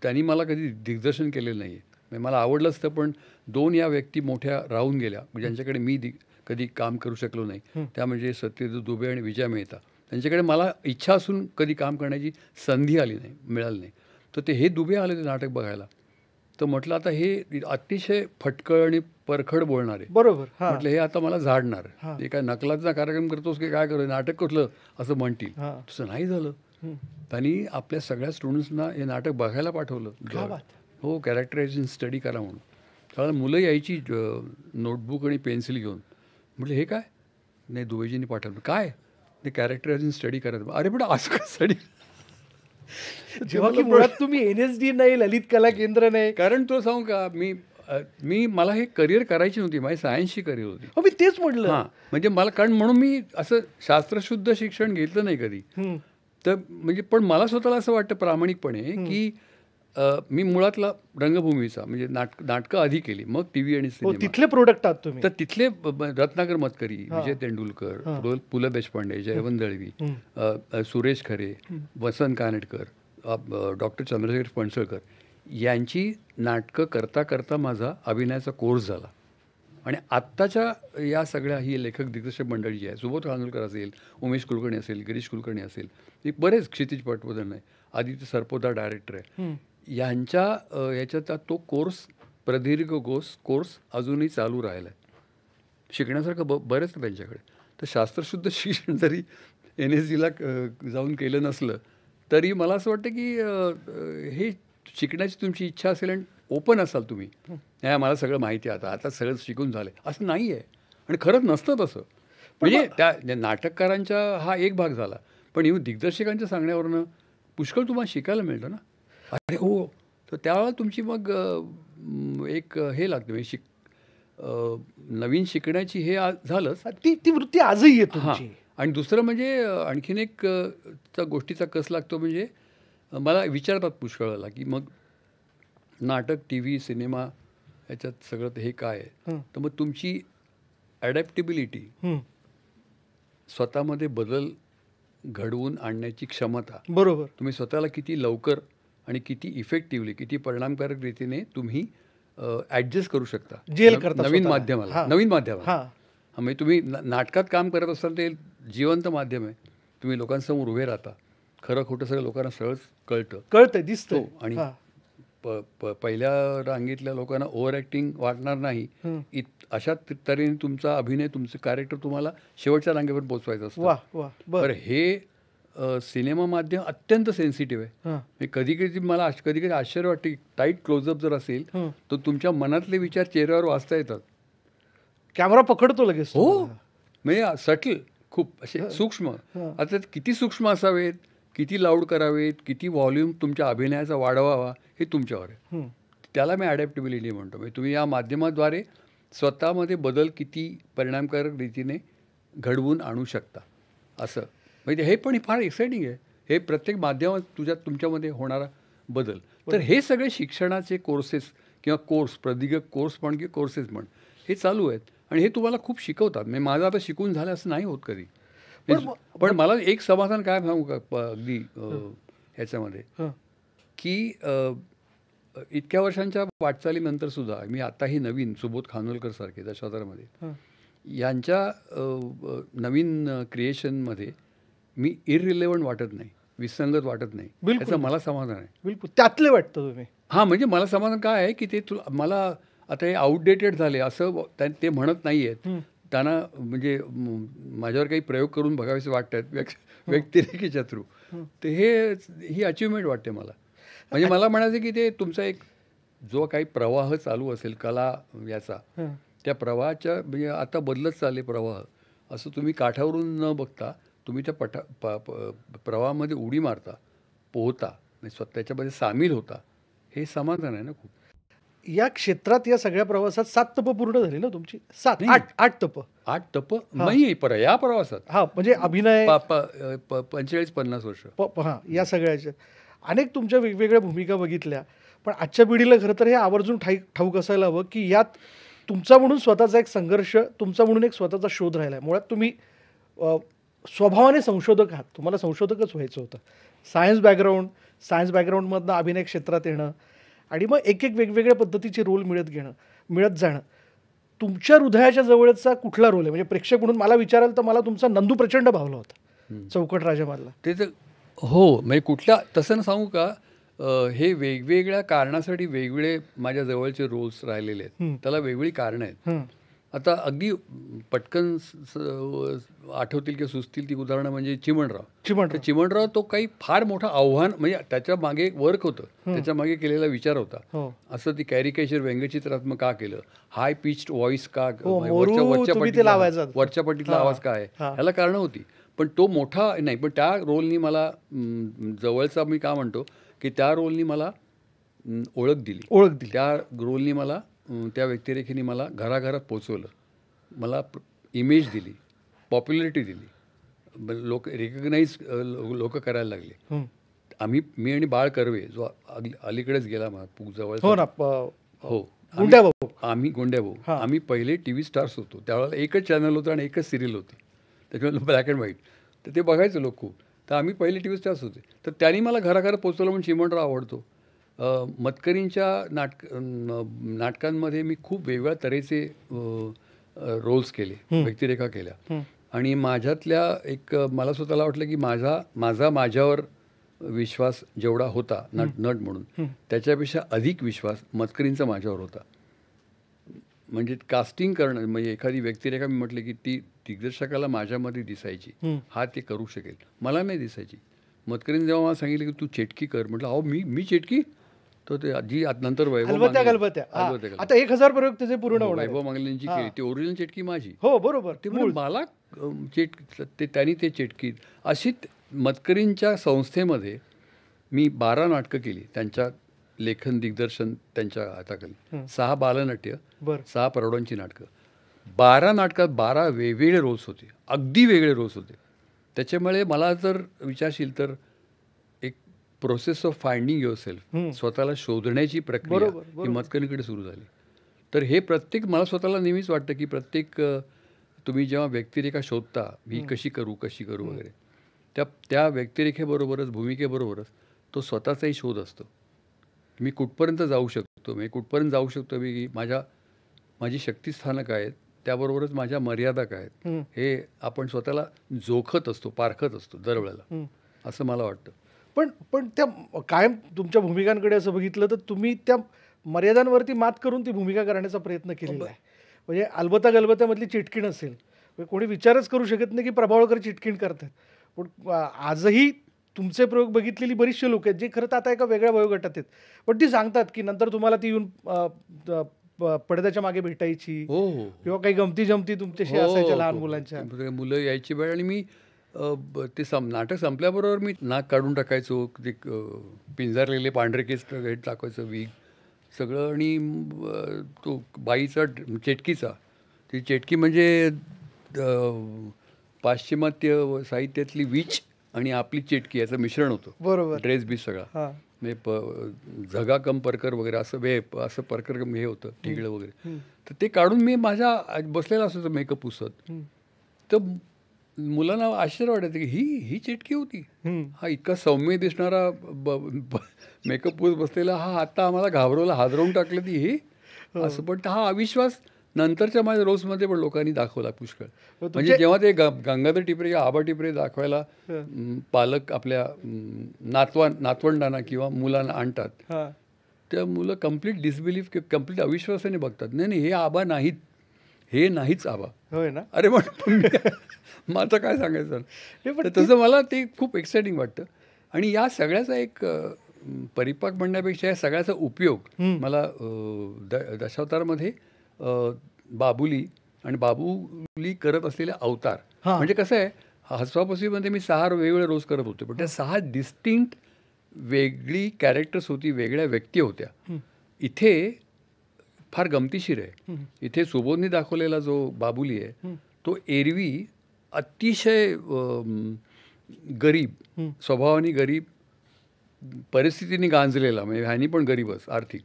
त्यांनी मला कधी दिग्दर्शन केलेलं नाही आहे. मला आवडलं असतं, पण दोन या व्यक्ती मोठ्या राहून गेल्या ज्यांच्याकडे मी कधी काम करू शकलो नाही. त्या म्हणजे सत्यजित दुबे आणि विजय मेहता. त्यांच्याकडे मला इच्छा असून कधी काम करण्याची संधी मिळाली नाही. तर हे दुबे आले ते नाटक बघायला. तर म्हटलं आता हे अतिशय फटकळ आणि परखड बोलणारे, बरोबर, म्हटलं हे आता मला झाडणार, हे काय नकलाचा कार्यक्रम करतोस की काय करतो, नाटक कुठलं असं म्हणतील. तसं नाही झालं. त्यांनी आपल्या सगळ्या स्टुडंट्सना हे नाटक बघायला पाठवलं. हो, कॅरेक्टरायझेशन स्टडी करा म्हणून. त्यावेळेला मुलं यायची नोटबुक आणि पेन्सिल घेऊन. म्हटलं हे काय, नाही दुबेजींनी पाठवलं, काय ते कॅरेक्टरायझेशन स्टडी करायचं. अरे पण असं काय स्टडी, जेव्हा की मुळात तुम्ही NSD नाही, ललित कला केंद्र नाही. कारण तुला सांगू का, मला हे करिअर करायची नव्हती, माझी सायन्सची करिअर होती. मी तेच म्हटलं. म्हणजे म्हणून मी असं शास्त्रशुद्ध शिक्षण घेतलं नाही कधी. तर म्हणजे पण मला स्वतःला असं वाटतं प्रामाणिकपणे की मी मुळातला रंगभूमीचा म्हणजे नाटकं आधी केली, मग TV आणि सिनेमा. तिथले प्रोडक्ट आहात तुम्ही. तर तिथले रत्नाकर मतकरी, विजय तेंडुलकर, पु ल देशपांडे, जयवंत दळवी, सुरेश खरे, वसंत कानेटकर, डॉक्टर चंद्रशेखर फणसळकर यांची नाटकं करता करता माझा अभिनयाचा कोर्स झाला. आणि आत्ताच्या या सगळ्या ही लेखक दिग्दर्शक मंडळी जी आहे, सुबोध खानोलकर असेल, उमेश कुलकर्णी असेल, गिरीश कुलकर्णी असेल, एक बरेच, क्षितिज पटवर्धन आहे, आदित्य सरपोतदार डायरेक्टर आहे, याच्यात तो कोर्स, प्रदीर्घ कोर्स अजूनही चालू राहिला आहे. शिकण्यासारखं बरेच त्यांच्याकडे. तर शास्त्रशुद्ध शिक्षण जरी NSDला जाऊन केलं नसलं तरी मला असं वाटतं की हे शिकण्याची तुमची इच्छा असेल आणि ओपन असाल तुम्ही, नाही मला सगळं माहिती आहे, आता सगळं शिकून झालं असं नाही आहे. आणि खरंच नसतं तसं. म्हणजे त्या नाटककारांचा हा एक भाग झाला, पण दिग्दर्शकांच्या सांगण्यावरनं पुष्कळ तुम्हाला शिकायला मिळतं ना. अरे हो, तर त्यावेळेला तुमची मग एक हे लागतं, म्हणजे नवीन शिकण्याची हे झालंच, ती वृत्ती आजही येते तुमची. आणि दुसरं म्हणजे आणखीन एक गोष्टीचा कस लागतो, म्हणजे मला विचारतात पुष्कळ वेळेला की मग नाटक, TV, सिनेमा याच्यात सगळं हे काय आहे. तर मग तुमची ॲडॅप्टेबिलिटी, स्वतःमध्ये बदल घडवून आणण्याची क्षमता, बरोबर, तुम्ही स्वतःला किती लवकर आणि किती इफेक्टिव्हली, किती परिणामकारक रीतीने तुम्ही ॲडजस्ट करू शकता नवीन माध्यमाला. म्हणजे तुम्ही नाटकात काम करत असताना ते जिवंत माध्यम आहे, तुम्ही लोकांसमोर उभे राहता, खरं खोटं सगळं लोकांना सहज कळतं. कळतंय, दिसतंय. हो, आणि हां. पहिल्या रांगेतल्या लोकांना ओव्हर ॲक्टिंग वाटणार नाही. हं. अशा तऱ्हेने तुमचा अभिनय, तुमचं कॅरेक्टर तुम्हाला शेवटच्या रांगेवर पोहोचवायचं असतं. वाह! वाह! बरं. बरं, हे सिनेमा माध्यम अत्यंत सेन्सिटिव्ह आहे. हां. हे कधी-कधी मला कधी-कधी आश्चर्य वाटतं, की टाईट क्लोजअप जर असेल, हं. तर तुमच्या मनातले विचार चेहऱ्यावर वाचता येतात. कॅमेरा पकडतो लगेच हो, तुम्हाला. म्हणजे सटल, खूप असे सूक्ष्म. हं. आता ते किती सूक्ष्म असावेत, किती लाऊड करावेत, किती व्हॉल्यूम तुमच्या अभिनयाचा वाढवावा, हे तुमच्यावर आहे. हं. त्याला मी ॲडॅप्टेबिलिटी म्हणतो. म्हणजे तुम्ही या माध्यमाद्वारे स्वतःमध्ये बदल किती परिणामकारक रीतीने घडवून आणू शकता, असं. म्हणजे हे पण फार एक्साइटिंग आहे. हे प्रत्येक माध्यमात तुमच्यामध्ये होणारा बदल. तर हे सगळे शिक्षणाचे कोर्सेस किंवा प्रदीर्घ कोर्स म्हण किंवा कोर्सेस म्हण, हे चालू आहेत आणि हे तुम्हाला खूप शिकवतात. म्हणजे माझं आता शिकून झालं असं नाही होत कधी. पण मला एक समाधान काय सांगू का, अगदी ह्याच्यामध्ये, हं. की इतक्या वर्षांच्या वाटचालीनंतर सुद्धा मी आताही नवीन सुबोध खानोलकर सारखे दशावतारामध्ये हं. यांच्या नवीन क्रिएशनमध्ये मी इररिलेव्हंट वाटत नाही, विसंगत वाटत नाही. बिलकुल. त्याचं मला समाधान आहे. बिलकुल त्यातले वाटतं तुम्ही. हां, म्हणजे मला समाधान काय आहे, की ते मला आता हे आउटडेटेड झाले असं ते म्हणत नाही आहेत. हं. त्यांना म्हणजे माझ्यावर काही प्रयोग करून बघावेसे वाटत आहेत व्यक्तिरेखेच्या थ्रू. तर ही अचिव्हमेंट वाटते मला. म्हणजे मला म्हणायचं, की ते तुमचा एक जो काही प्रवाह चालू असेल कला याचा, हं. त्या प्रवाहाच्या म्हणजे आता बदलत चालले प्रवाह, असं तुम्ही काठावरून न बघता तुम्ही त्या प्रवाहामध्ये उडी मारता, पोहता, म्हणजे त्याच्यामध्ये सामील होता. हे समाधान आहे ना खूप. या क्षेत्रात या सगळ्या प्रवासात 7 तपं पूर्ण झाली ना तुमची? 7, नाही. 8 तपं. 8 तप नाही या प्रवासात हां, म्हणजे अभिनय 45-50 वर्ष. हां, या सगळ्याच्या. अनेक तुमच्या वेगवेगळ्या भूमिका बघितल्या. पण आजच्या पिढीला खरं तर हे आवर्जून ठाऊक असायला हवं, की यात तुमचा म्हणून स्वतःचा एक संघर्ष, तुमचा म्हणून एक स्वतःचा शोध राहिला आहे. मुळात तुम्ही स्वभावाने संशोधक आहात. तुम्हाला संशोधकच व्हायचं होतं. सायन्स बॅकग्राऊंडमधनं अभिनय क्षेत्रात येणं आणि मग एक वेगवेगळ्या पद्धतीचे रोल मिळत जाणं. तुमच्या हृदयाच्या जवळचा कुठला रोल आहे? म्हणजे प्रेक्षक म्हणून मला विचाराल तर मला तुमचा नंदू प्रचंड भावला होता चौकट राजामधला. ते तर हो, म्हणजे कुठल्या तसं ना सांगू का, हे वेगवेगळ्या कारणासाठी वेगवेगळे माझ्या जवळचे रोल्स राहिलेले आहेत. त्याला वेगवेगळी कारणं आहेत. आता अगदी पटकन आठवतील किंवा सुचतील ती उदाहरणं म्हणजे चिमणराव तो काही फार मोठं आव्हान, म्हणजे त्याच्या मागे एक वर्क होतं, त्याच्या मागे केलेला विचार होता. असं ती कॅरिकेचर व्यंगचित्रात्मक का केलं, हाय पिच्ड व्हॉइस का, वरच्या पट्टीतला आवाज काय, ह्याला कारणं होती. पण तो मोठा नाही, पण त्या रोलनी मला जवळचा मी का म्हणतो, की त्या रोलनी मला ओळख दिली. त्या रोलनी मला, त्या व्यक्तिरेखेने मला घराघरात पोचवलं, मला इमेज दिली, पॉप्युलरिटी दिली, रिकग्नाईज लोक करायला लागले. मी आणि बाळ कर्वे, जो अलीकडेच गेला जवळ, आम्ही गोंड्याभाऊ, आम्ही पहिले TV स्टार्स होतो. त्यावेळेला एकच चॅनल होतं आणि एकच सिरियल होती, त्याच्यामुळे ब्लॅक अँड व्हाईट. तर ते बघायचं लोक खूप. तर आम्ही पहिले TV स्टार्स होते. तर त्यांनी मला घराघरात पोचवलं म्हणून चिमणराव आवडतो. मतकरींच्या नाटकांमध्ये मी खूप वेगवेगळ्या तऱ्हेचे रोल्स केले, व्यक्तिरेखा केल्या. आणि माझ्यातल्या एक मला स्वतःला वाटलं, की माझ्यावर विश्वास जेवढा होता नट म्हणून, त्याच्यापेक्षा अधिक विश्वास मतकरींचा माझ्यावर होता. म्हणजे कास्टिंग करणं, म्हणजे एखादी व्यक्तिरेखा मी म्हटलं, की ती दिग्दर्शकाला माझ्यामध्ये दिसायची, हा ते करू शकेल, मला नाही दिसायची. मतकरींनी जेव्हा मला सांगितलं, की तू चेटकी कर, म्हटलं अहो मी चेटकी? तर ते आजी नंतर वैभव आता 1000 प्रयोग त्याचे पूर्ण होणार. वैभव मंगलेंची केली ती ओरिजिनल चेटकी माझी. हो बरोबर. ते म्हणजे मला त्यांनी ते चेटकी अशी मतकरींच्या संस्थेमध्ये मी 12 नाटकं केली. त्यांच्या लेखन दिग्दर्शन त्यांच्या हाताखाली 6 बालनाट्य, 6 प्रौढांची नाटकं. 12 नाटकात 12 वेगवेगळे रोल्स होते, अगदी वेगळे रोल्स होते. त्याच्यामुळे मला जर विचारशील तर एक process of finding your self, स्वतःला शोधण्याची प्रक्रिया ही मतकरींकडे सुरू झाली. तर हे मला स्वतःला नेहमीच वाटतं, की तुम्ही जेव्हा व्यक्तिरेखा शोधता, ही कशी करू वगैरे, त्या व्यक्तिरेखेबरोबरच भूमिकेबरोबरच तो स्वतःचाही शोध असतो. मी कुठपर्यंत जाऊ शकतो, मी माझी शक्तिस्थानं काय आहेत, त्याबरोबरच माझ्या मर्यादा काय आहेत हं. हे आपण स्वतःला जोखत असतो, पारखत असतो दरवेळेला, हं. असं मला वाटतं. पण पण त्या कायम तुमच्या भूमिकांकडे असं बघितलं तर तुम्ही त्या मर्यादांवरती मात करून ती भूमिका करण्याचा प्रयत्न केलेला आहे. म्हणजे अलबत्ता गलबत्यामधली चिटकीण असेल, म्हणजे कोणी विचारच करू शकत नाही की प्रभावळकर चिटकीण करतात. पण आजही तुमचे प्रयोग बघितलेली बरीचशी लोक आहेत जे खरं तर आता एका वेगळ्या वयोगटात आहेत. पण ती सांगतात की नंतर तुम्हाला ती येऊन पडद्याच्या मागे भेटायची हो, हो. किंवा काही गमती-जमती तुमच्याशी हो, असायच्या लहान हो. मुलांच्या. ते मुलं यायची वेळ आणि मी ते नाटक संपल्याबरोबर मी नाक काढून टाकायचो. ते पिंजारलेले पांढरे केस टाकायचं वीग सगळं आणि तो बाईचा चेटकीचा. ती चेटकी म्हणजे पाश्चिमात्य साहित्यातली वीच आणि आपली चेटकी याचं मिश्रण होतं. बरोबर. ड्रेस बीस सगळा. हां. म्हणजे झगा कम परकर वगैरे असं परकर कम हे होतं ठिगळं वगैरे. हं. तर ते काढून मी माझ्या बसलेला असायचो मेकअप पुसत. हं. तर मुलांना आश्चर्य वाटायचं की ही ही चिटकी होती. हं. हा इतका सौम्य दिसणारा मेकअप पुस बसलेला हा आता आम्हाला घाबरवला, हादरवून टाकलं ती हे असं. पण हा अविश्वास नंतरच्या माझ्या रोजमध्ये पण लोकांनी दाखवला पुष्कळ. म्हणजे जेव्हा ते गंगाधर टिपरे किंवा आबा टिपरे दाखवायला पालक आपल्या नातवंडांना किंवा मुलांना आणतात, हां. त्या मुलं कम्प्लीट डिसबिलीफ कम्प्लीट अविश्वासाने बघतात. नाही नाही, हे आबा नाहीत, हे नाहीच आबा. होय ना? अरे पण मग आता काय सांगायचं. नाही, पण तर तसं मला ते खूप एक्साइटिंग वाटतं. आणि या सगळ्याचा एक परिपाक म्हणण्यापेक्षा या सगळ्याचा उपयोग मला दशावतारमध्ये बाबुली आणि बाबुली करत असलेले अवतार. हां. म्हणजे कसं आहे, हसवापसवीमध्ये मी 6 वेगवेगळे रोज करत होते, पण त्या 6 डिस्टिंक्ट वेगळी कॅरेक्टर्स होती, वेगळ्या व्यक्ती होत्या. इथे फार गमतीशीर आहे. इथे सुबोधनी दाखवलेला जो बाबुली आहे तो एरवी अतिशय गरीब, स्वभावाने गरीब, परिस्थितीने गांजलेला, म्हणजे ह्यानी पण गरीबच आर्थिक.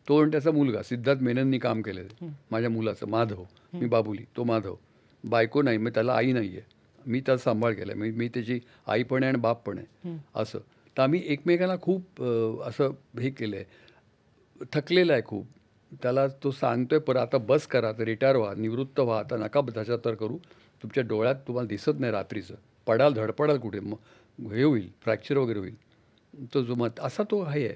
तो आणि त्याचा मुलगा सिद्धार्थ मेनननी काम केलेलं माझ्या मुलाचं माधव. मी बाबुली, तो माधव. बायको नाही, मग त्याला आई नाही आहे, मी त्याचा सांभाळ केला आहे. मी त्याची आई पण आहे आणि बाप पण आहे असं. तर आम्ही एकमेकांना खूप असं हे केलं आहे, थकलेलं आहे खूप. त्याला तो सांगतोय परत आता बस करा, आता रिटायर व्हा, निवृत्त व्हा, आता नका दशावतार करू, तुमच्या डोळ्यात तुम्हाला दिसत नाही रात्रीचं, पडाल धडपडाल कुठे, मग हे होईल, फ्रॅक्चर वगैरे होईल. तो जो मत असा तो आहे.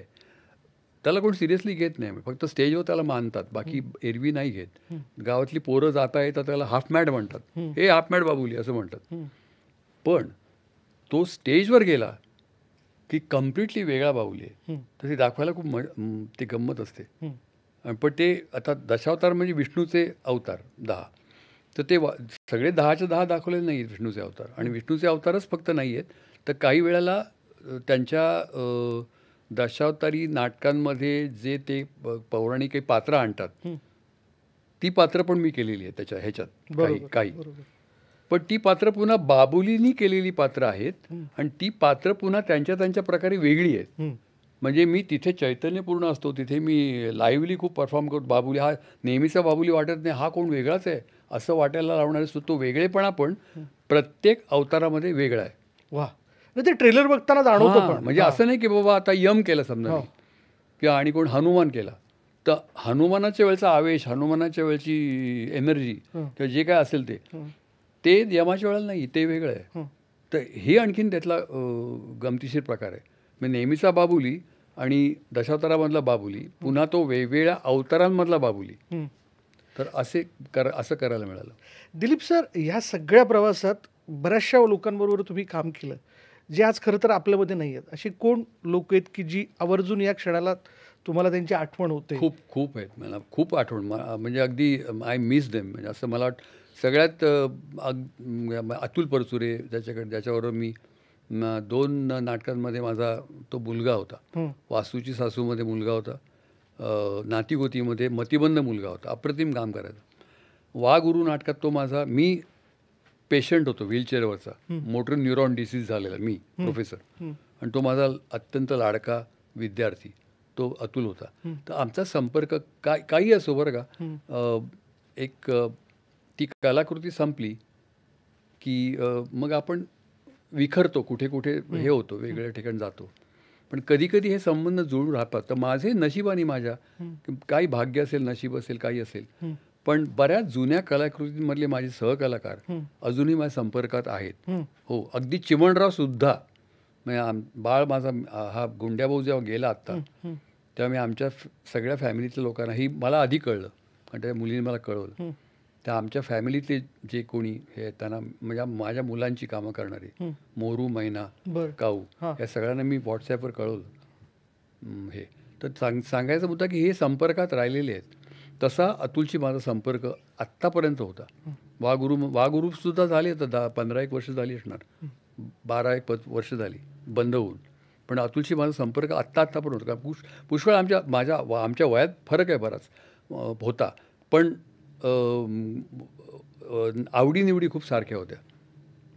त्याला कोण सिरियसली घेत नाही, फक्त स्टेजवर त्याला मानतात, बाकी एरवी नाही घेत. गावातली पोरं जाता येतात त्याला हाफ मॅड म्हणतात, हे हाफ मॅड बाबुली असं म्हणतात. पण तो स्टेजवर गेला की कम्प्लिटली वेगळा बाबुली आहे. तर ते दाखवायला खूप ते गंमत असते. पण ते आता दशावतार म्हणजे विष्णूचे अवतार 10. तर ते सगळे 10च्या 10 दाखवलेले नाही आहेत विष्णूचे अवतार. आणि विष्णूचे अवतारच फक्त नाही आहेत, तर काही वेळेला त्यांच्या दशावतारी नाटकांमध्ये जे ते पौराणिक काही पात्र आणतात, ती पात्र पण मी केलेली आहे त्याच्या ह्याच्यात काही. पण ती पात्र पुन्हा बाबुलीनी केलेली पात्र आहेत आणि ती पात्र पुन्हा त्यांच्या प्रकारे वेगळी आहेत. म्हणजे मी तिथे चैतन्यपूर्ण असतो, तिथे मी लाईव्हली खूप परफॉर्म करतो. बाबुली हा नेहमीचा बाबुली वाटत नाही, हा कोण वेगळाच आहे असं वाटायला लावणारे असतो. तो वेगळेपणा पण प्रत्येक अवतारामध्ये वेगळा आहे. वा, ते ट्रेलर बघताना जाणवतो. पण म्हणजे असं नाही की बाबा आता यम केला समजा किंवा आणि कोण हनुमान केला, तर हनुमानाच्या वेळचा आवेश, हनुमानाच्या वेळची एनर्जी किंवा जे काय असेल ते यमाच्या वेळेला नाही, ते वेगळं आहे. तर हे आणखीन त्यातला गमतीशीर प्रकार आहे. म्हणजे नेहमीचा बाबुली आणि दशावतारामधला बाबुली, पुन्हा तो वेगवेगळ्या अवतारांमधला बाबुली. तर असं करायला मिळालं. दिलीप सर, ह्या सगळ्या प्रवासात बऱ्याचशा लोकांबरोबर तुम्ही काम केलं, जे आज खरं तर आपल्यामध्ये नाही आहेत. अशी कोण लोक आहेत की जी आवर्जून या क्षणाला तुम्हाला त्यांची आठवण होते? खूप आहेत. मला खूप आठवण, म्हणजे अगदी आय मिस देम. म्हणजे असं मला सगळ्यात अतुल परचुरे, ज्याच्याबरोबर मी 2 नाटकांमध्ये माझा तो मुलगा होता. वासूची सासूमध्ये मुलगा होता, नातीगोतीमध्ये मतिबंद मुलगा होता, अप्रतिम काम करायचा. वाघुरू नाटकात तो माझा, मी पेशंट होतो व्हीलचेअरवरचा, मोटर न्यूरॉन डिसीज झालेला मी प्रोफेसर, आणि तो माझा अत्यंत लाडका विद्यार्थी तो अतुल होता. तर आमचा संपर्क काही असो बरं का, एक ती कलाकृती संपली की मग आपण विखरतो, कुठे कुठे हे होतो, वेगळ्या ठिकाणी जातो. पण कधी कधी हे संबंध जुळून राहतात. तर माझे नशिबाने, माझ्या काही भाग्य असेल, नशीब असेल, काही असेल, पण बऱ्याच जुन्या कलाकृतींमधले माझे सहकलाकार अजूनही माझ्या संपर्कात आहेत. हो, अगदी चिमणराव सुद्धा म्हणजे बाळ माझा हा गुंड्याभाऊ जेव्हा गेला आत्ता तेव्हा मी आमच्या सगळ्या फॅमिलीतल्या लोकांना ही मला आधी कळलं आणि त्या मुलीने मला कळवलं. त्या आमच्या फॅमिलीतले जे कोणी हे त्यांना म्हणजे माझ्या मुलांची कामं करणारे मोरू, मैना, काऊ या सगळ्यांना मी व्हॉट्सॲपवर कळवलं हे. तर सांगायचा मुद्दा की हे संपर्कात राहिलेले आहेत. तसा अतुलशी माझा संपर्क आत्तापर्यंत होता. वाघुरूपसुद्धा झाली आता 15-1 वर्ष झाली असणार, 12-1 वर्ष झाली बंद होऊन. पण अतुलशी माझा संपर्क आत्ता पण होता. पुष्कळ आमच्या वयात फरक आहे बराच होता, पण आवडीनिवडी खूप सारख्या होत्या.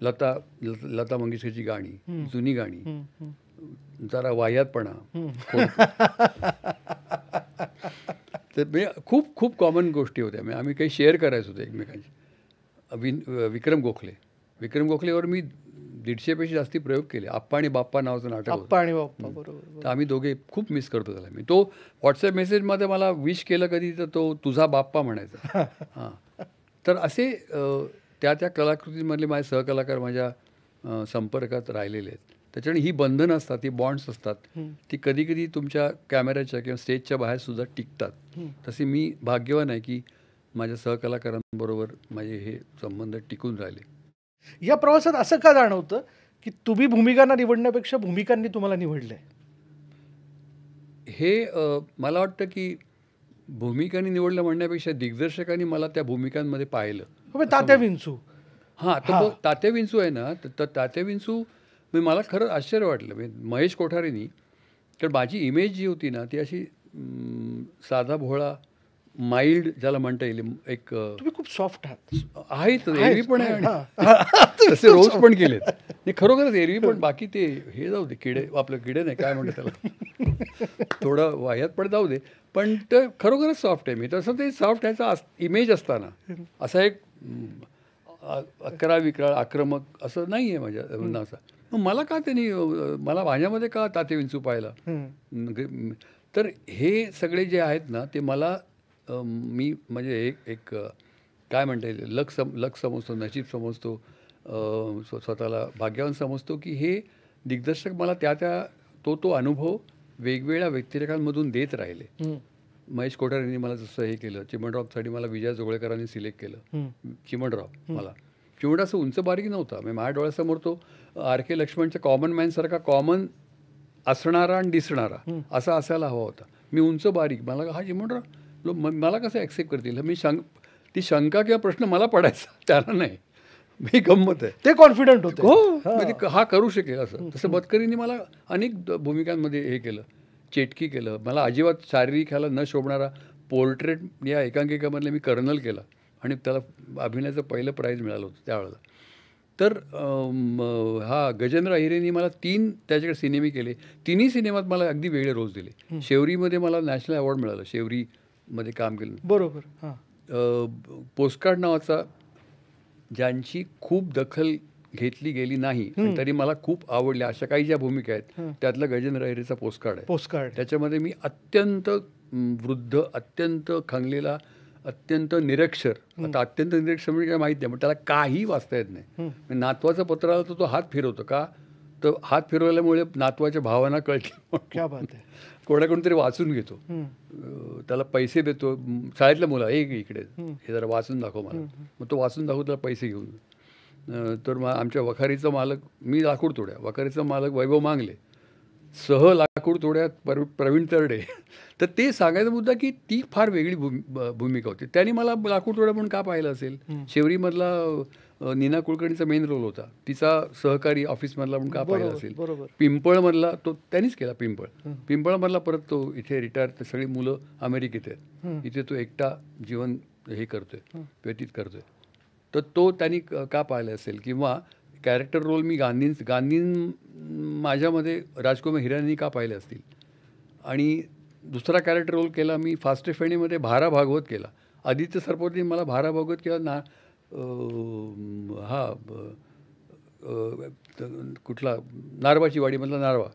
लता मंगेशकरची गाणी, जुनी गाणी, जरा वाह्यातपणा, तर म्हणजे खूप खूप कॉमन गोष्टी होत्या. म्हणजे आम्ही काही शेअर करायचो होतो एकमेकांशी. विक्रम गोखलेवर मी 150पेक्षा जास्ती प्रयोग केले. आप्पा आणि बाप्पा नावाचं नाटक होतं. तर आम्ही दोघे खूप मिस करतो त्याला. मी तो व्हॉट्सॲप मेसेजमध्ये मला विश केलं कधी तर तो तुझा बाप्पा म्हणायचा. हां, तर असे त्या कलाकृतींमधले माझे सहकलाकार माझ्या संपर्कात राहिलेले आहेत. त्याच्यामुळे ही बंधनं असतात, ही बॉन्ड्स असतात, ती कधी कधी तुमच्या कॅमेऱ्याच्या किंवा स्टेजच्या बाहेरसुद्धा टिकतात. तसे मी भाग्यवान आहे की माझ्या सहकलाकारांबरोबर माझे हे संबंध टिकून राहिले. या प्रवासात असं का जाणवतं की तुम्ही भूमिकांना निवडण्यापेक्षा भूमिकांनी तुम्हाला निवडलंय? हे मला वाटतं की भूमिकांनी निवडलं म्हणण्यापेक्षा दिग्दर्शकांनी मला त्या भूमिकांमध्ये पाहिलं. तात्या विंचू. हां, तर तात्या विंचू आहे ना, तर तात्या विंचू मला खरं आश्चर्य वाटलं. महेश कोठारेनी, कारण माझी इमेज जी होती ना ती अशी साधा भोळा माइल्ड ज्याला म्हणता येईल, एक तुम्ही खूप सॉफ्ट आहेत, एरवी पण आहे आणि तसे रोज पण केलेत. नाही खरोखरच एरवी पण. बाकी ते हे जाऊ दे, किडे आपलं किडे नाही काय म्हणतात त्याला, थोडं वाह्यात पण जाऊ दे, पण ते खरोखरच सॉफ्ट आहे. मी तसं ते सॉफ्ट ह्याचा इमेज असताना असा एक अकरा आक्रमक असं नाही आहे माझ्या असं. मग मला का त्यांनी मला माझ्यामध्ये का तात्या विंचू पाहिला? तर हे सगळे जे आहेत ना ते मला मी म्हणजे एक काय म्हणता येईल, लक समजतो, नशीब समजतो, स्वतःला भाग्यवान समजतो की हे दिग्दर्शक मला तो अनुभव वेगवेगळ्या व्यक्तिरेखांमधून देत राहिले. महेश कोठारेंनी मला जसं हे केलं, चिमणरावसाठी मला विजय जोगळेकरांनी सिलेक्ट केलं. चिमणराव असं उंच बारीक नव्हता. म्हणजे माझ्या डोळ्यासमोर तो R.K. लक्ष्मणच्या कॉमन मॅनसारखा कॉमन असणारा आणि दिसणारा असा असायला हवा होता. मी उंच बारीक, मला हा चिमणराव मला कसं ॲक्सेप्ट करतील? ती शंका किंवा प्रश्न मला पडायचा, त्याला नाही. मी गंमत आहे, ते कॉन्फिडंट होते. हो, म्हणजे हा करू शकेल असं. तसं बदकरींनी मला अनेक भूमिकांमध्ये हे केलं, चेटकी केलं. मला अजिबात शारीरिक ह्याला न शोभणारा पोर्ट्रेट या एकांकिकामधले मी कर्नल केला आणि त्याला अभिनयाचं पहिलं प्राईज मिळालं होतं त्यावेळेला. तर हा गजेंद्र अहिरेंनी मला 3 त्याच्याकडे सिनेमे केले. तिन्ही सिनेमात मला अगदी वेगळे रोल्स दिले. शेवरीमध्ये मला नॅशनल अवॉर्ड मिळालं, शेवरीमध्ये काम केलं. बरोबर. पोस्टकार्ड नावाचा, ज्यांची खूप दखल घेतली गेली नाही तरी मला खूप आवडल्या अशा काही ज्या भूमिका आहेत, त्यातला गजेंद्र अहिरेचा पोस्टकार्ड आहे. त्याच्यामध्ये मी अत्यंत वृद्ध, अत्यंत खंगलेला, अत्यंत निरक्षर, आता अत्यंत निरक्षर म्हणजे काय माहीत नाही, पण त्याला काही वाचता येत नाही. नातवाचं पत्र आलं तर तो हात फिरवतो का, तर हात फिरवल्यामुळे नातवाच्या भावना कळतील. क्या बात आहे. कोणाकडून तरी वाचून घेतो, त्याला पैसे देतो. शाळेतल्या मुला इकडे हे जरा वाचून दाखव मला, मग तो वाचून दाखव, त्याला पैसे घेऊन. तर मग आमच्या वखारीचा मालक, मी लाकूड तोड्या, वखारीचा मालक वैभव मांगले, लाकूड तोड्यात प्रवीण तरडे. तर ते सांगायचा मुद्दा की ती फार वेगळी भूमिका होती. त्यांनी मला लाकूड तोड्या म्हणून का पाहिलं असेल? शेवरीमधला नीना कुलकर्णीचा मेन रोल होता, तिचा सहकारी ऑफिसमधला म्हणून का पाहिलं असेल? पिंपळमधला तो त्यांनीच केला. पिंपळमधला परत तो इथे रिटायर, सगळी मुलं अमेरिकेत आहेत, इथे तो एकटा जीवन हे करतोय, व्यतीत करतोय. तर तो त्यांनी का पाहिलं असेल? किंवा कॅरेक्टर रोल मी गांधीं माझ्यामध्ये राजकुमार हिरानींनी का पाहिले असतील? आणि दुसरा कॅरेक्टर रोल केला मी फास्ट फेणीमध्ये, भारा भागवत केला. आदित्य सरपोतने मला भारा भागवत केला कुठला नारबाची वाडीमधला नारवा,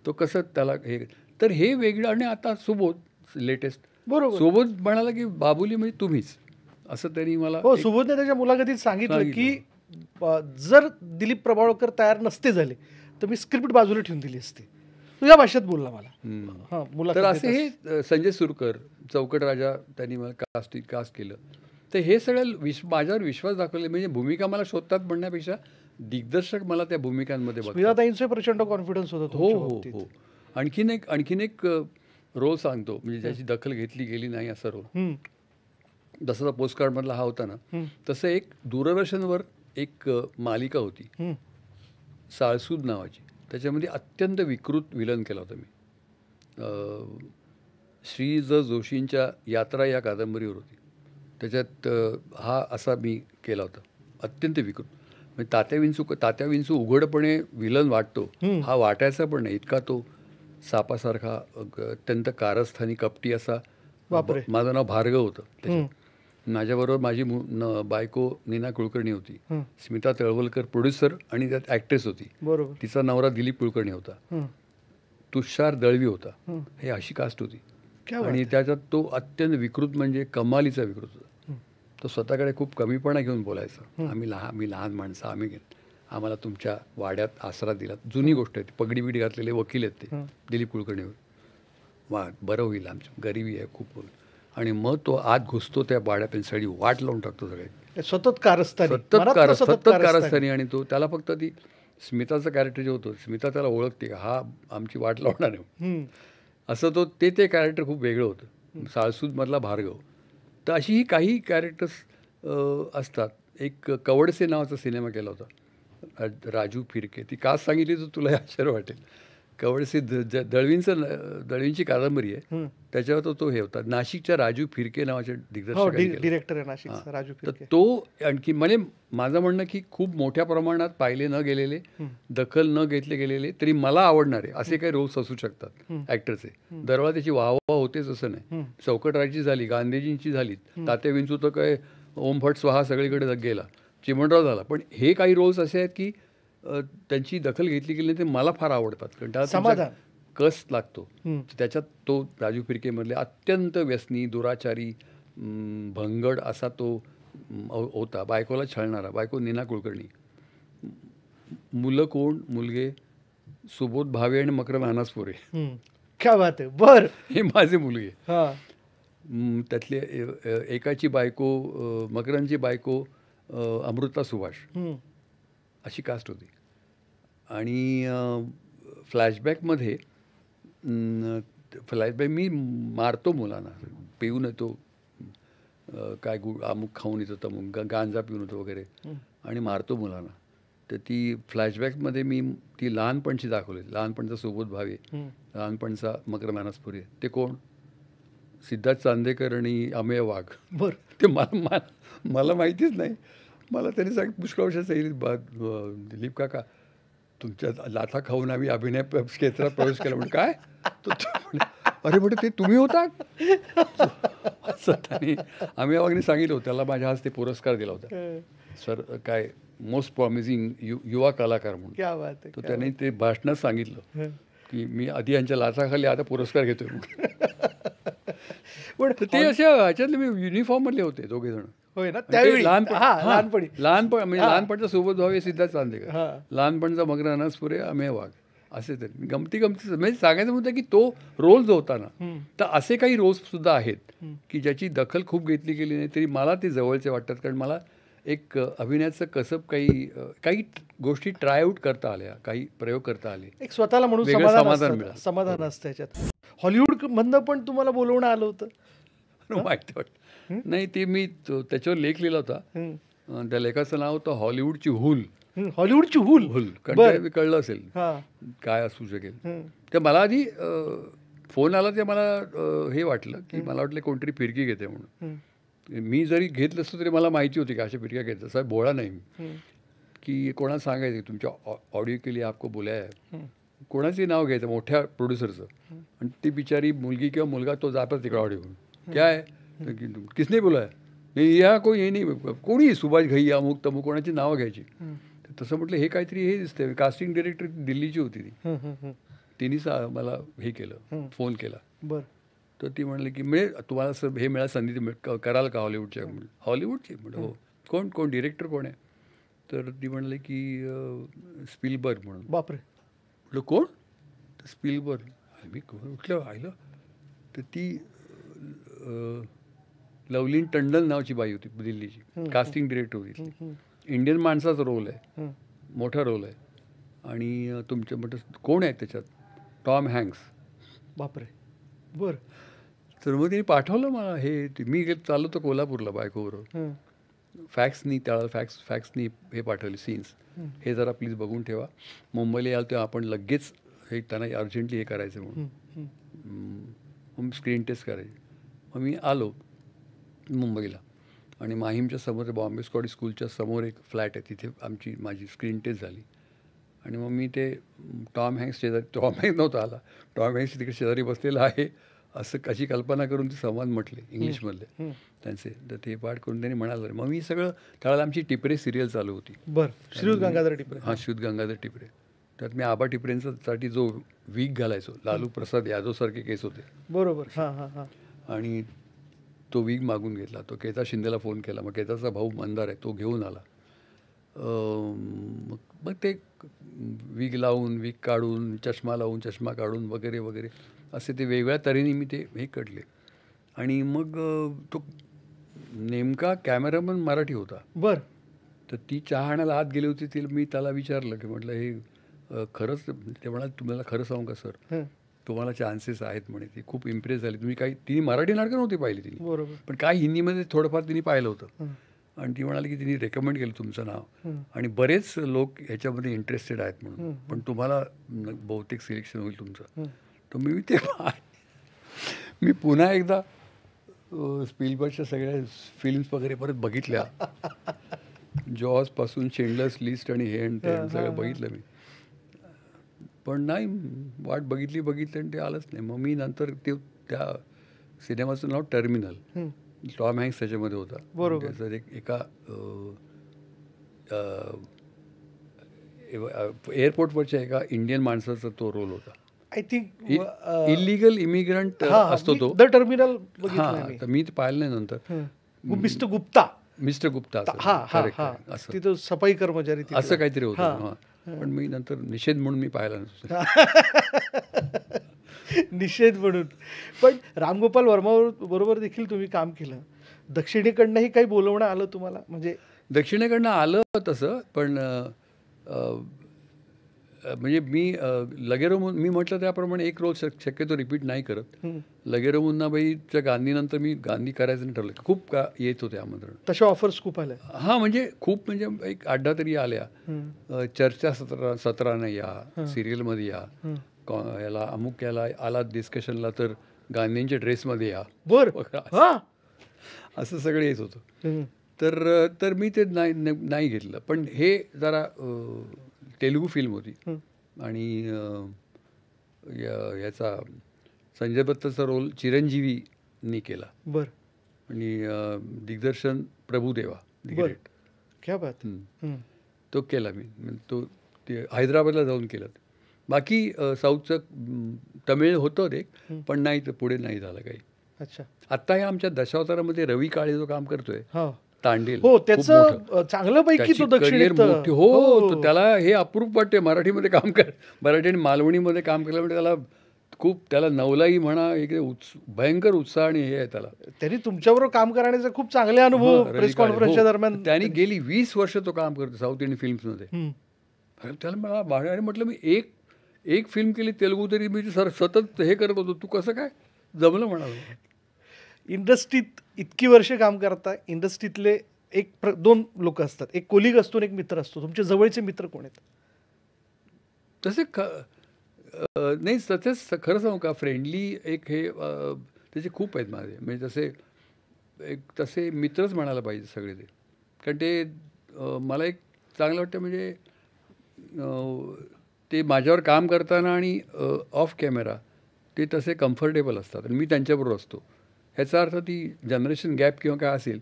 तो कसं त्याला हे. तर हे वेगळं. आणि आता सुबोध लेटेस्ट बरोबर. सुबोध म्हणाला की बाबुली म्हणजे तुम्हीच, असं त्यांनी मला हो, सुबोधने त्याच्या मुलाखतीत सांगितलं की जर दिलीप प्रभावळकर तयार नसते झाले तर मी स्क्रिप्ट बाजूला ठेवून दिली असती. तुझ्या भाषेत बोलला मला. हां, तर मुलाखत असे हे संजय सुरकर, चौकट राजा त्यांनी मला कास्ट केलं. तर हे सगळं माझ्यावर विश्वास दाखवले. म्हणजे भूमिका मला शोधतात म्हणण्यापेक्षा दिग्दर्शक मला त्या भूमिकांमध्ये बघतात. स्मिताताईंचा प्रचंड कॉन्फिडन्स होता हो तुमच्या हो बाबतीत. हो. आणखीन एक रोल सांगतो, म्हणजे ज्याची दखल घेतली गेली नाही असा रोल. हम्म, जसा पोस्टकार्डमधला हा होता ना, तसं एक दूरदर्शनवर एक मालिका होती हम्म. साळसूद नावाची. त्याच्यामध्ये अत्यंत विकृत विलन केला होता मी. श्री ज जोशींच्या यात्रा या कादंबरीवर होती. त्याच्यात हा असा मी केला होता, अत्यंत विकृत. म्हणजे तात्या विंचू उघडपणे विलन वाटतो, हा वाटायचा पण नाही इतका तो सापासारखा अत्यंत कारस्थानी कपटी असा. बापरे. माझं नाव भार्गव होतं त्याच्यात. माझ्याबरोबर माझी बायको नीना कुलकर्णी होती. स्मिता तळवलकर प्रोड्युसर आणि त्यात ॲक्ट्रेस होती. बरोबर. तिचा नवरा दिलीप कुलकर्णी होता. तुषार दळवी होता. हे अशी कास्ट होती. आणि त्याच्यात तो अत्यंत विकृत, म्हणजे कमालीचा विकृत होता. तो स्वतःकडे खूप कमीपणा घेऊन बोलायचा. मी लहान माणसं, आम्हाला तुमच्या वाड्यात आसरा दिला. जुनी गोष्ट आहे ती. पगडी बिडी घातलेले वकील आहेत ते दिलीप कुलकर्णीवर. बरं होईल, आमची गरिबी आहे खूप. आणि मग तो आत घुसतो त्या वाड्या पेन्सळी, वाट लावून टाकतो सगळे. सतत कारस्थानी. आणि तो त्याला फक्त ती स्मिताचं कॅरेक्टर जे होतं, स्मिता त्याला ओळखते, हा आमची वाट लावणार आहे असं. ते कॅरेक्टर खूप वेगळं होतं, साळसूदमधला भार्गव. तर अशी ही काही कॅरेक्टर्स असतात. एक कवडसे नावाचा सिनेमा केला होता, राजू फिरके. ती कास्ट सांगितली तर तुला आश्चर्य वाटेल. कवडसे दळवींची कादंबरी आहे. त्याच्यावर तो हे होता, नाशिकच्या राजू फिरके नावाच्या डिरेक्टर आहे नाशिकचा राजू फिरके. तर तो आणखी म्हणजे माझं म्हणणं की खूप मोठ्या प्रमाणात पाहिले न गेलेले, दखल न घेतले गेलेले तरी मला आवडणारे असे काही रोल्स असू शकतात ॲक्टरचे. दरवेळा त्याची वाहवा होतेच असं नाही. चौकट राजाची झाली, गांधीजींची झाली, तात्या विंचू तर काय ओम भट स्वाहा सगळीकडे गेला, चिमणराव झाला. पण हे काही रोल्स असे आहेत की त्यांची दखल घेतली गेली ते मला फार आवडतात, कारण त्याला कस लागतो. त्याच्यात तो राजू फिरकेमधले अत्यंत व्यसनी, दुराचारी, भंगड असा तो होता. बायकोला छळणारा. बायको नीना कुलकर्णी. मुलं कोण? मुलगे सुबोध भावे आणि मकरंद अनासपुरे. क्या बात आहे. बर, हे माझे मुलगे. त्यातले एकाची बायको, मकरंदची बायको अमृता सुभाष, अशी कास्ट होती. आणि फ्लॅशबॅक मी मारतो मुलांना, पिऊन येतो, काय अमुक खाऊन येतो, तमुक गांजा पिऊन येतो वगैरे, आणि मारतो मुलांना. तर ती फ्लॅशबॅकमध्ये मी ती लहानपणची दाखवली. लहानपणचा सुबोध भावे, लहानपणचा मकरंद अनासपुरे. ते कोण? सिद्धार्थ चांदेकर आणि अमेय वाघ. बरं. ते मला माहितीच नाही. मला त्यांनी सांगितलं पुष्कळ वर्षाचं, दिलीप काका तुमच्या लाथा खाऊन आम्ही अभिनय क्षेत्रात प्रवेश केला. म्हणजे काय? अरे म्हटलं ते तुम्ही होता असं त्यांनी अमेय वाघने सांगितलं होतं. त्याला माझ्या हस्ते पुरस्कार दिला होता, सर काय मोस्ट प्रॉमिसिंग युवा कलाकार म्हणून. तर त्यांनी ते भाषणात सांगितलं की मी आधी यांच्या लाथाखाली आता पुरस्कार घेतोय. पण ते असे ह्याच्यातले मी युनिफॉर्ममधले होते दोघे जण. होय ना, त्यावेळी लहानपण म्हणजे लहानपणचा सुबोध भावे सिद्धार्थ चांदेकर, लहानपणचा मकरंद अनासपुरे अमेय वाघ, असे तरी गमती म्हणजे सांगायचं म्हणतं की तो रोल जो होता ना, तर असे काही रोल्स सुद्धा आहेत की ज्याची दखल खूप घेतली गेली नाही तरी मला ते जवळचे वाटतात. कारण मला एक अभिनयाचं कसब काही गोष्टी ट्राय आऊट करता आल्या, काही प्रयोग करता आले, एक स्वतःला म्हणून समाधान असतं त्याच्यात. हॉलिवूड मधनं पण तुम्हाला बोलवणं आलं होतं? माहिती वाटतं नाही. ते मी त्याच्यावर लेख लिहिला होता. त्या लेखाचं नाव होतं हॉलिवूडची हूल. हॉलिवूडची हूल. कारण कळलं असेल काय असू शकेल. तर मला आधी फोन आला ते मला हे वाटलं की मला वाटलं कोणतरी फिरकी घेते म्हणून. मी जरी घेतलं असतं तरी मला माहिती होती की अशा फिरक्या घेत. असा बोळा नाही मी की कोणाला सांगायचं तुमच्या ऑडिओ केली आपको बोलाय आहे, कोणाचंही नाव घ्यायचं मोठ्या प्रोड्युसरचं. आणि ती बिचारी मुलगी किंवा मुलगा तो जातात तिकडे ऑडिओ घेऊन, क्या आहे किसने बोला आहे, या कोणी हे नाही, कोणी सुभाष घई अमुक तमुक कोणाची नावं घ्यायची. तसं म्हटलं हे काहीतरी हे दिसतंय. कास्टिंग डिरेक्टर दिल्लीची होती ती. तिनेच मला हे केलं, फोन केला. बरं. तर ती म्हणली की म्हणजे तुम्हाला असं हे मिळालं संधी कराल का हॉलिवूडच्या? हॉलिवूडची म्हटलं हो. कोण कोण डिरेक्टर कोण आहे? तर ती म्हणली की स्पिलबर्ग म्हणून. बापरे. म्हटलं कोण? तर स्पिलबर्ग. मी उठलं आयलं तर ती लवलीन टंडन नावाची बाई होती दिल्लीची, कास्टिंग डिरेक्टर होती. इंडियन माणसाचा रोल आहे, मोठा रोल आहे. आणि तुमच्या म्हटलं कोण आहे त्याच्यात? टॉम हँक्स. बापरे. बर. तर मग तिने पाठवलं मला हे मी चाललो होतो कोल्हापूरला बायकोबरोबर. फॅक्सनी हे पाठवले सीन्स, हे जरा प्लीज बघून ठेवा, मुंबईला याल तेव्हा आपण लगेच हे त्यांना अर्जंटली हे करायचं म्हणून मग स्क्रीन टेस्ट करायची. मग मी आलो मुंबईला आणि माहीमच्या समोर बॉम्बे स्कॉटिश स्कूलच्या समोर एक फ्लॅट आहे, तिथे माझी स्क्रीन टेस्ट झाली. आणि मग मी ते टॉम हँक्स नव्हता आला, टॉम हँक्स तिकडे शेजारी बसलेला आहे असं अशी कल्पना करून ते संवाद म्हटले इंग्लिशमधले त्यांचे. तर ते पाठ करून त्यांनी म्हणाले. मग मी सगळं त्यावेळेला आमची टिपरे सिरियल चालू होती. बरं. श्रीयुत गंगाधर टिपरे. हां, श्रीयुत गंगाधर टिपरे. त्यात मी आबा टिपरेंसाठी जो वीक घालायचो, लालू प्रसाद यादवसारखे केस होते. बरोबर. हां हां हां. आणि तो वीक मागून घेतला. तो केता शिंदेला फोन केला. मग केताचा भाऊ मंदार आहे, तो घेऊन आला. मग ते वीग लावून, वीग काढून, चष्मा लावून, चष्मा काढून वगैरे वगैरे असे ते वेगळ्या तऱ्हेने मी ते हे काढले. आणि मग तो नेमका कॅमेरामन मराठी होता. बरं. तर ती चहा आणायला आत गेली होती. मी त्याला विचारलं की म्हटलं हे खरंच? ते म्हणाले तुम्हाला खरं सांगू का सर, तुम्हाला चान्सेस आहेत म्हणे. ती खूप इम्प्रेस झाली. तुम्ही काही तिने मराठी नाटकं नव्हती पाहिली तिने, बरोबर, पण काय हिंदीमध्ये थोडंफार तिने पाहिलं होतं. आणि ती म्हणाली की तिने रेकमेंड केलं तुमचं नाव आणि बरेच लोक ह्याच्यामध्ये इंटरेस्टेड आहेत म्हणून, पण तुम्हाला बहुतेक सिलेक्शन होईल तुमचं. तर मी पुन्हा एकदा स्पिलबर्गच्या सगळ्या फिल्म्स वगैरे परत बघितल्या. जॉसपासून शेंडलर्स लिस्ट आणि हे आणि ते सगळं बघितलं मी. पण नाही, वाट बघितली आणि ते आलंच नाही. मग मी नंतर त्या सिनेमाचं नाव टर्मिनल, टॉम हँक्स त्याच्यामध्ये होता. बरोबर. त्याचं एका एअरपोर्टवरच्या एका इंडियन माणसाचा तो रोल होता. आय थिंक इलिगल इमिग्रंट असतो तो. The terminal. हां, तर मी ते पाहिलं नाही नंतर. मिस्टर गुप्ता. असं तिथं सफाई कर्मचारी असं काहीतरी होतं. हां, पण मी नंतर निषेध म्हणून मी पाहिला नसतो. निषेध म्हणून. पण रामगोपाल वर्मा बरोबर देखील तुम्ही काम केलं. दक्षिणेकडनंही काही बोलवणं आलं तुम्हाला? म्हणजे दक्षिणेकडनं आलं तसं, पण म्हणजे मी लगेरो मी म्हटलं त्याप्रमाणे एक रोल शक्यतो रिपीट नाही करत. लगेरो मुन्नाबाईच्या गांधीनंतर मी गांधी करायचं नाही ठरलं. खूप येत होते आमंत्रण, तशा ऑफर्स खूप आल्या. हां, म्हणजे खूप, म्हणजे एक 8-10 तरी आल्या. चर्चा सत्रानं या, सिरियलमध्ये या, याला अमुक याला आला डिस्कशनला तर गांधींच्या ड्रेसमध्ये या. बरं. असं सगळं येत होतं. तर मी ते नाही घेतलं. पण हे जरा तेलुगू फिल्म होती आणि याचा संजय दत्तचा रोल चिरंजीवीनी केला. बरं. आणि दिग्दर्शन प्रभुदेवा, ग्रेट. क्या बात. तो केला मी. ते हैदराबादला जाऊन केलं. बाकी साऊथचं तमिळ होतं ते, पण नाही, तर पुढे नाही झालं काही. अच्छा. आत्ता हे आमच्या दशावतारामध्ये रवी काळे जो काम करतोय तांडेल, हो, त्याचं चांगलं पैकी तो करिअर मोठी. हो, त्याला हे अप्रूप वाटते मराठीमध्ये काम कर. मराठी आणि मालवणीमध्ये काम केलं म्हणजे त्याला खूप, त्याला नवलाई म्हणा, एक भयंकर उत्साह आणि हे आहे त्याला. त्यांनी तुमच्याबरोबर काम करण्याचे खूप चांगले अनुभव प्रेस कॉन्फरन्सच्या दरम्यान. त्यांनी गेली 20 वर्ष तो काम करतो साऊथ इंडियन फिल्म्समध्ये. त्याला मला बाहेर म्हटलं, मी एक फिल्म केली तेलुगू तरी मी सतत हे करत होतो, तू कसं काय जमलं म्हणाल. इंडस्ट्रीत इतकी वर्ष काम करता, इंडस्ट्रीतले दोन लोक असतात, एक कोलिग असतो आणि एक मित्र असतो. तुमचे जवळचे मित्र कोण आहेत? तसे नाही, तसेच खरं सांगू का, फ्रेंडली एक हे त्याचे खूप आहेत माझे. म्हणजे तसे मित्रच म्हणायला पाहिजे सगळे ते. कारण ते मला एक चांगलं वाटतं, म्हणजे ते माझ्यावर काम करताना आणि ऑफ कॅमेरा ते तसे कम्फर्टेबल असतात आणि मी त्यांच्याबरोबर असतो. ह्याचा अर्थ ती जनरेशन गॅप किंवा काय असेल,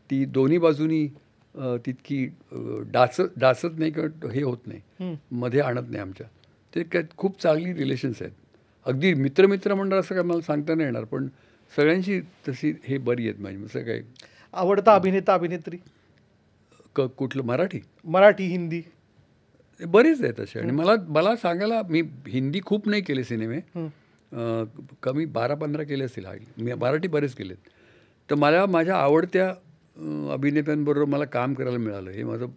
ती दोन्ही बाजूनी तितकी डासत नाही किंवा हे होत नाही, मध्ये आणत नाही आमच्या. ते खूप चांगली रिलेशन्स आहेत. अगदी मित्र म्हणणार असं काय मला सांगता नाही येणार, पण सगळ्यांची तशी हे बरी आहेत माझी. असं काय आवडता अभिनेता अभिनेत्री कुठलं मराठी मराठी हिंदी? बरेच आहेत असे. आणि मला मला सांगायला, मी हिंदी खूप नाही केले सिनेमे, कमी 12-15 केले असतील. मी मराठी बरेच केलेत. तर मला माझ्या आवडत्या अभिनेत्यांबरोबर मला काम करायला मिळालं, हे माझं.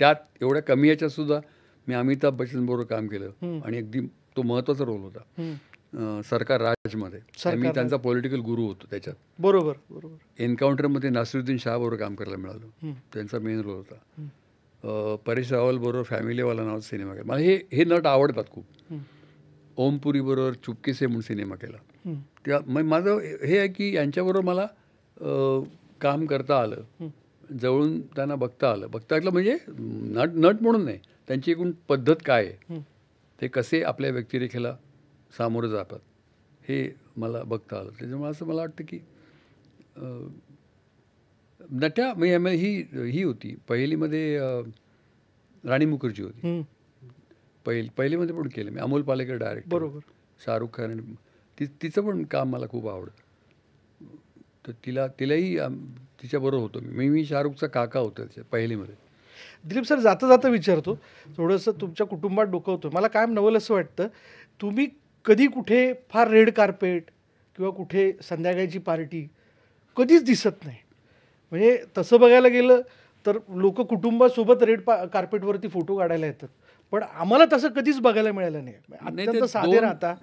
त्यात एवढ्या कमी याच्यातसुद्धा मी अमिताभ बच्चनबरोबर काम केलं आणि अगदी तो महत्त्वाचा रोल होता सरकार राजमध्ये. मी त्यांचा पॉलिटिकल गुरु होतो त्याच्यात. बरोबर बरोबर. एन्काउंटरमध्ये नासिरुद्दीन शाहबरोबर काम करायला मिळालं, त्यांचा मेन रोल होता. परेश रावलबरोबर फॅमिलीवाला नावाचा सिनेमा केला. मला हे नट आवडतात खूप. ओमपुरीबरोबर चुपकेसे म्हणून सिनेमा केला. त्या मग माझं हे आहे की यांच्याबरोबर मला काम करता आलं, जवळून त्यांना बघता आलं म्हणजे नट म्हणून नाही, त्यांची एकूण पद्धत काय आहे, ते कसे आपल्या व्यक्तिरेखेला सामोरं जातात, हे मला बघता आलं. त्याच्यामुळे असं मला वाटतं की नट्या म्हणजे ही होती पहिलीमध्ये, राणी मुखर्जी होती पहिलीमध्ये पण केलं मी. अमोल पालेकर डायरेक्टर, बरोबर. शाहरुख खान, आणि तिचं पण काम मला खूप आवडतं. तर तिलाही तिच्याबरोबर होतो मी शाहरुखचा काका होतो त्याच्या पहिलीमध्ये. दिलीप सर, जाता जाता विचारतो, थोडंसं तुमच्या कुटुंबात डोकवतो. मला कायम नवल असं वाटतं, तुम्ही कधी कुठे फार रेड कार्पेट किंवा कुठे संध्याकाळची पार्टी कधीच दिसत नाही. म्हणजे तसं बघायला गेलं तर लोक कुटुंबासोबत रेड कार्पेटवरती फोटो काढायला येतात, पण आम्हाला तसं कधीच बघायला मिळालं नाही. अत्यंत साधे राहता.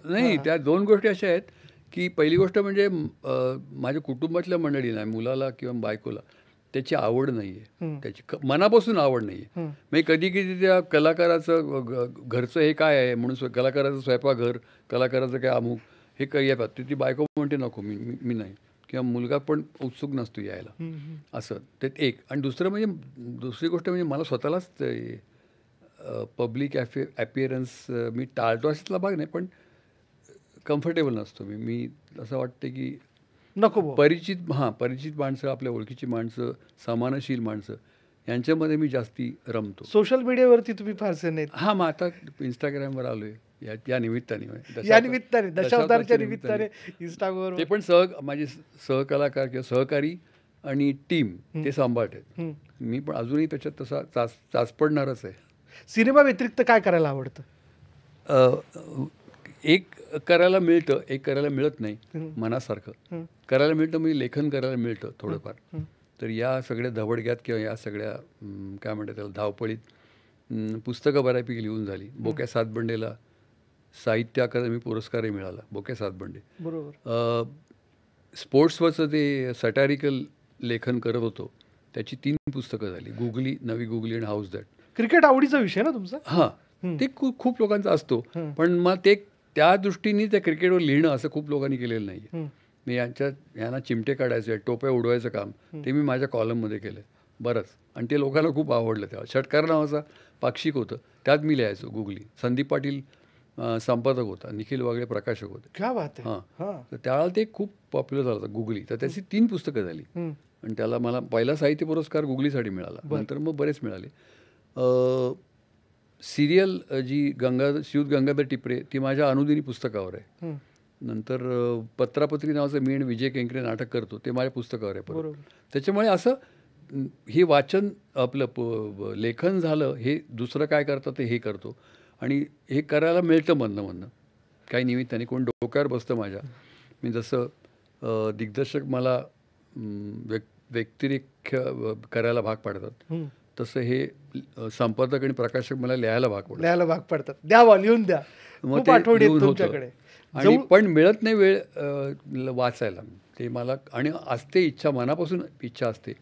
नाही, त्या दोन गोष्टी अशा आहेत की पहिली गोष्ट म्हणजे माझ्या कुटुंबातल्या मंडळींना, मुलाला किंवा बायकोला त्याची आवड नाही आहे, त्याची मनापासून आवड नाही आहे. म्हणजे कधी कधी त्या कलाकाराचं घरचं हे काय आहे म्हणून, कलाकाराचं स्वयंपाकघर, कलाकाराचं काय अमुक, हे काही येतात. ती बायको म्हणते नको, मी नाही, किंवा मुलगा पण उत्सुक नसतो यायला, असं. ते एक. आणि दुसरी गोष्ट म्हणजे मला स्वतःलाच पब्लिक ॲपिअरन्स मी टाळतो अशातला भाग नाही, पण कम्फर्टेबल नसतो मी. असं वाटतं की नको, परिचित माणसं, आपल्या ओळखीची माणसं, समानशील माणसं, यांच्यामध्ये मी जास्ती रमतो. सोशल मीडियावरती तुम्ही फारसे नाहीत? हां, मग आता इंस्टाग्रामवर आलोय या निमित्ताने, दशावतारच्या निमित्ताने इंस्टाग्रामवर. ते पण माझे सहकलाकार किंवा सहकारी आणि टीम ते सांभाळतात. मी पण अजूनही त्याच्यात तसा चाचपडणारच आहे. सिनेमा व्यतिरिक्त काय करायला आवडतं? एक करायला मिळतं, एक करायला मिळत नाही. मनासारखं करायला मिळतं म्हणजे लेखन करायला मिळतं थोडंफार. तर या सगळ्या धवडग्यात किंवा या सगळ्या काय म्हणतात त्याला, धावपळीत पुस्तकं बऱ्यापैकी लिहून झाली. बोक्या सातबंडेला साहित्य अकादमी पुरस्कारही मिळाला, बोक्या सातबंडे. बरोबर. स्पोर्ट्सवरचं ते सटॅरिकल लेखन करत होतो, त्याची 3 पुस्तकं झाली, गुगली, नवी गुगली आणि हाऊस दॅट. क्रिकेट आवडीचा विषय ना तुमचा? हां, ते खूप लोकांचा असतो, पण मग ते त्या दृष्टीने त्या क्रिकेटवर लिहिणं असं खूप लोकांनी केलेलं नाही. मी यांना चिमटे काढायचे, टोप्या उडवायचं काम, ते मी माझ्या कॉलममध्ये केलं बरंच, आणि ते लोकांना खूप आवडलं. तेव्हा षटकार नावाचा पाक्षिक होतं, त्यात मी लिहायचो गुगली. संदीप पाटील संपादक होता, निखिल वागळे प्रकाशक होते. क्या बात आहे. हां, तर त्यावेळेला ते खूप पॉप्युलर झालं होतं गुगली. तर त्याची 3 पुस्तकं झाली आणि त्याला मला पहिला साहित्य पुरस्कार गुगलीसाठी मिळाला. नंतर मग बरेच मिळाले. सिरियल जी शिवत गंगाधर टिपरे, ती माझ्या अनुदिनी पुस्तकावर आहे. नंतर पत्रापत्री नावाचं मी आणि विजय केंकरे नाटक करतो, ते माझ्या पुस्तकावर आहे. त्याच्यामुळे असं हे वाचन, आपलं लेखन झालं, हे दुसरं काय करतं ते हे करतो, आणि हे करायला मिळतं मधनं काही निमित्ताने. कोण डोक्यावर बसतं माझ्या. मी जसं दिग्दर्शक मला व्यक्तिरेख करायला भाग पाडतात, तसं हे संपादक आणि प्रकाशक मला लिहायला भाग पडतात. द्यावा, लिहून द्या, मग ते लिहून तुमच्याकडे. आणि पण मिळत नाही वेळ वाचायला ते मला. आणि असते इच्छा, मनापासून इच्छा असते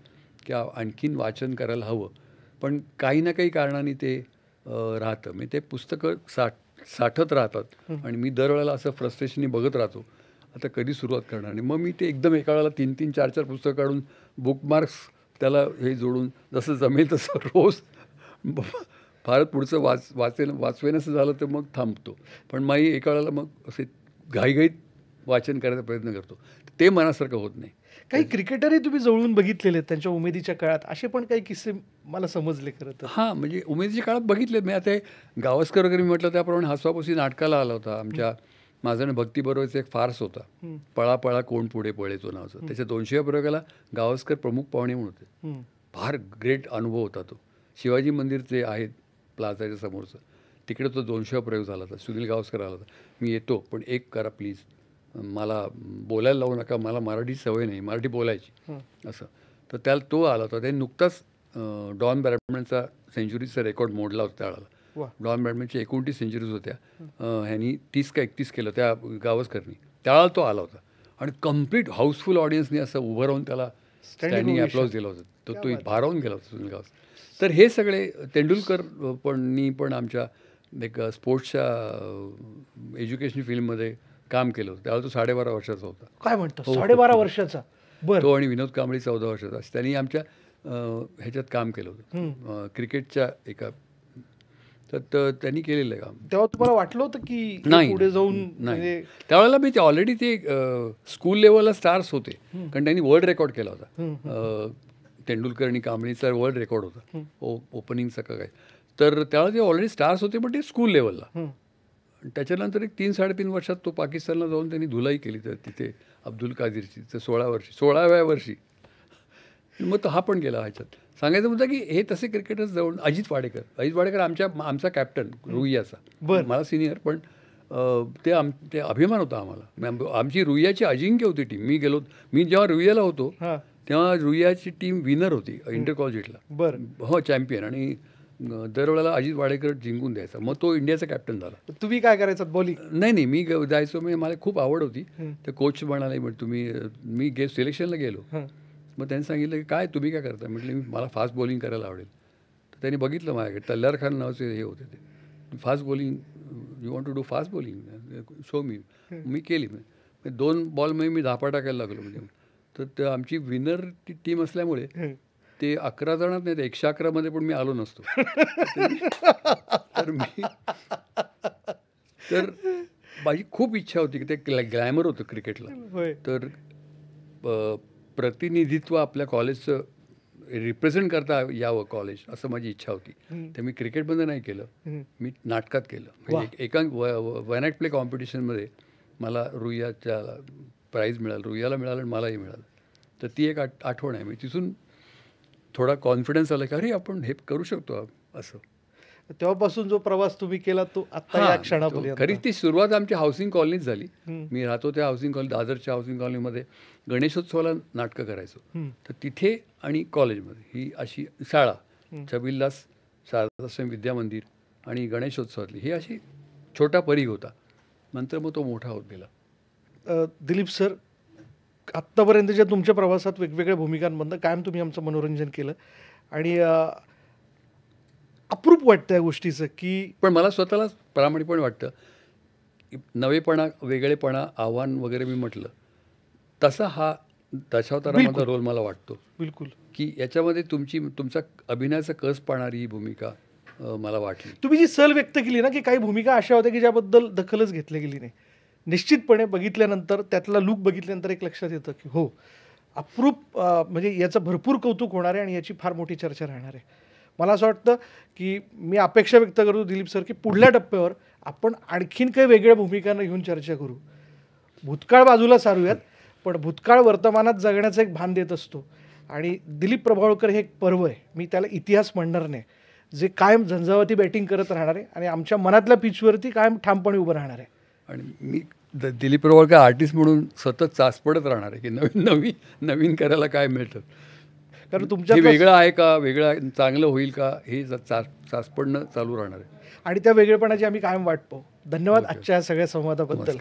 की आणखीन वाचन करायला हवं, पण काही ना काही कारणाने ते राहतं. मी ते पुस्तकं साठत राहतात आणि मी दरवेळेला असं फ्रस्ट्रेशननी बघत राहतो, आता कधी सुरुवात करणार. आणि मग मी ते एकदम एका वेळेला 3-3, 4-4 पुस्तकं काढून बुकमार्क्स त्याला हे जोडून जसं जमेल तसं रोज फारच पुढचं वाचवेनसं झालं तर मग थांबतो. पण माही एका वेळेला मग असे घाईघाईत वाचन करायचा प्रयत्न करतो, ते मनासारखं होत नाही. काही क्रिकेटरही तुम्ही जवळून बघितलेले त्यांच्या उमेदीच्या काळात, असे पण काही किस्से मला समजले खरं तर. हां, म्हणजे उमेदीच्या काळात बघितले मी. आता गावस्कर वगैरे मी म्हटलं त्याप्रमाणे हसवापुसी नाटकाला आला होता आमच्या माझं आणि भक्ती बरोबरचा एक फार्स होता, पळा पळा कोण पुढे पळेतो नावाचं. त्याच्या 200व्या प्रयोगाला गावस्कर प्रमुख पाहुणे म्हणून होते. फार ग्रेट अनुभव होता तो. शिवाजी मंदिर जे आहे प्लाझाच्या समोरचं, तिकडे तो 200वा प्रयोग झाला होता. सुनील गावस्कर आला होता. मी येतो पण एक करा प्लीज, मला बोलायला लावू नका, मला मराठी सवय नाही, मराठी बोलायची असं. तर त्याला तो आला होता. त्यांनी नुकताच डॉन ब्रॅडमॅनचा सेंचुरीचा रेकॉर्ड मोडला होता त्यावेळेला. डॉन ब्रॅडमॅनच्या 29 सेंचुरीज होत्या, ह्यांनी 30 का 31 केलं त्या गावस्करनी. त्यावेळेला तो आला होता आणि कम्प्लीट हाऊसफुल ऑडियन्सनी असं उभं राहून त्याला स्टँडिंग ॲप्लॉज दिला होता. तो भारावून गेला होता सुनील गावस्कर. तर हे सगळे तेंडुलकर पण आमच्या एक स्पोर्ट्सच्या एज्युकेशन फील्डमध्ये काम केलं होतं. त्यावेळेला तो 12.5 वर्षाचा होता. काय म्हणतो? 12.5 वर्षाचा? बरं. तो आणि विनोद कांबळी 14 वर्षाचा. त्यांनी आमच्या ह्याच्यात काम केलं होतं, क्रिकेटच्या एका. तर त्यांनी केलेलं आहे काम. तेव्हा तुम्हाला वाटलं होतं की नाही, पुढे जाऊन? नाही. त्यावेळेला मी ते ऑलरेडी ते स्कूल लेवलला स्टार्स होते, कारण त्यांनी वर्ल्ड रेकॉर्ड केला होता. तेंडुलकर आणि कांबळीचा वर्ल्ड रेकॉर्ड होता ओपनिंगचा का काय. तर त्यावेळेला ते ऑलरेडी स्टार्स होते, पण ते स्कूल लेवलला. त्याच्यानंतर एक 3-3.5 वर्षात तो पाकिस्तानला जाऊन त्यांनी धुलाई केली तर तिथे अब्दुल कादीरची. तर 16व्या वर्षी मग तो हा पण गेला ह्याच्यात. सांगायचं होतं की हे तसे क्रिकेटर्स जाऊन अजित वाडेकर आमचा कॅप्टन रुईयाचा. मला सिनियर, पण ते अभिमान होता आम्हाला. आमची रुईयाची अजिंक्य होती टीम. मी जेव्हा रुईयाला होतो तेव्हा रुईयाची टीम विनर होती इंटर कॉलेजला. हो, चॅम्पियन. आणि दरवेळेला अजित वाडेकर जिंकून द्यायचा. मग तो इंडियाचा कॅप्टन झाला. तुम्ही काय करायचं? बॉलिंग? नाही, मी जायचो. मला खूप आवड होती. तर कोच म्हणाले, मी सिलेक्शनला गेलो. मग त्यांनी सांगितलं की काय तुम्ही काय करता? म्हटलं मला फास्ट बॉलिंग करायला आवडेल. तर त्यांनी बघितलं माझ्याकडे, तल्लार खान नावाचे हे होते ते, fast bowling, you want to do fast bowling, show me केली. 2 बॉलमध्ये मी धापा टाकायला लागलो. तर आमची विनर टीम असल्यामुळे ते 11 जणात नाही, ते 111मध्ये पण मी आलो नसतो. तर माझी खूप इच्छा होती की ते ग्लॅमर होतं क्रिकेटला. तर प्रतिनिधित्व आपल्या कॉलेजचं रिप्रेझेंट करता यावं कॉलेज, असं माझी इच्छा होती. ते मी क्रिकेटमध्ये नाही केलं, मी नाटकात केलं. म्हणजे एका वन ॲक्ट प्ले कॉम्पिटिशनमध्ये मला रुईयाच्या प्राईज मिळालं, रुईयाला मिळालं आणि मलाही मिळालं. तर ती एक आठवण आहे. मी तिथून थोडा कॉन्फिडन्स आला की अरे आपण हे करू शकतो असं. तेव्हापासून जो प्रवास तुम्ही केला तो आता या क्षणापर्यंत. खरी ती सुरुवात आमच्या हाऊसिंग कॉलनीत झाली. मी राहतो त्या हाऊसिंग कॉलनी, दादरच्या हाऊसिंग कॉलनीमध्ये गणेशोत्सवाला नाटकं करायचो. तर तिथे आणि कॉलेजमध्ये ही अशी शाळा, छबिल्लास शारदाश्रम विद्या मंदिर आणि गणेशोत्सवातली ही अशी छोटा परिघ होता. नंतर मग तो मोठा होत गेला. दिलीप सर, आत्तापर्यंतच्या तुमच्या प्रवासात वेगवेगळ्या भूमिकांमधनं कायम तुम्ही आमचं मनोरंजन केलं आणि अप्रूप वाटतं या गोष्टीचं की. पण मला स्वतःला प्रामाणिकपणे वाटतं, नवेपणा, वेगळेपणा, आव्हान वगैरे मी म्हटलं तसा हा दशावतारामधला रोल मला वाटतो. बिलकुल. की याच्यामध्ये तुमचा अभिनयाचा कस पाहणारी ही भूमिका मला वाटली. तुम्ही जी सल व्यक्त केली ना की काही भूमिका अशा होत्या की ज्याबद्दल दखलच घेतली गेली नाही, निश्चितपणे बघितल्यानंतर त्यातला लूक बघितल्यानंतर एक लक्षात येतं की हो, अप्रूप, म्हणजे याचं भरपूर कौतुक होणार आहे आणि याची फार मोठी चर्चा राहणार आहे. मला असं वाटतं की मी अपेक्षा व्यक्त करतो दिलीप सर की पुढल्या टप्प्यावर आपण आणखीन काही वेगळ्या भूमिकांना घेऊन चर्चा करू. भूतकाळ बाजूला सारूयात, पण भूतकाळ वर्तमानात जगण्याचं एक भान देत असतो. आणि दिलीप प्रभावळकर हे एक पर्व आहे, मी त्याला इतिहास म्हणणार नाही, जे कायम झंझावाती बॅटिंग करत राहणार आहे आणि आमच्या मनातल्या पिचवरती कायम ठामपणे उभं राहणार आहे. आणि मी दिलीप प्रभावळकर आर्टिस्ट म्हणून सतत चाचपडत राहणार आहे की नवीन करायला काय मिळतं, कारण तुमच्या वेगळं आहे का, वेगळं चांगलं होईल का, हे चाचपडणं चालू राहणार आहे. आणि त्या वेगळेपणाची आम्ही कायम वाट पाहू. धन्यवाद आजच्या सगळ्या संवादाबद्दल.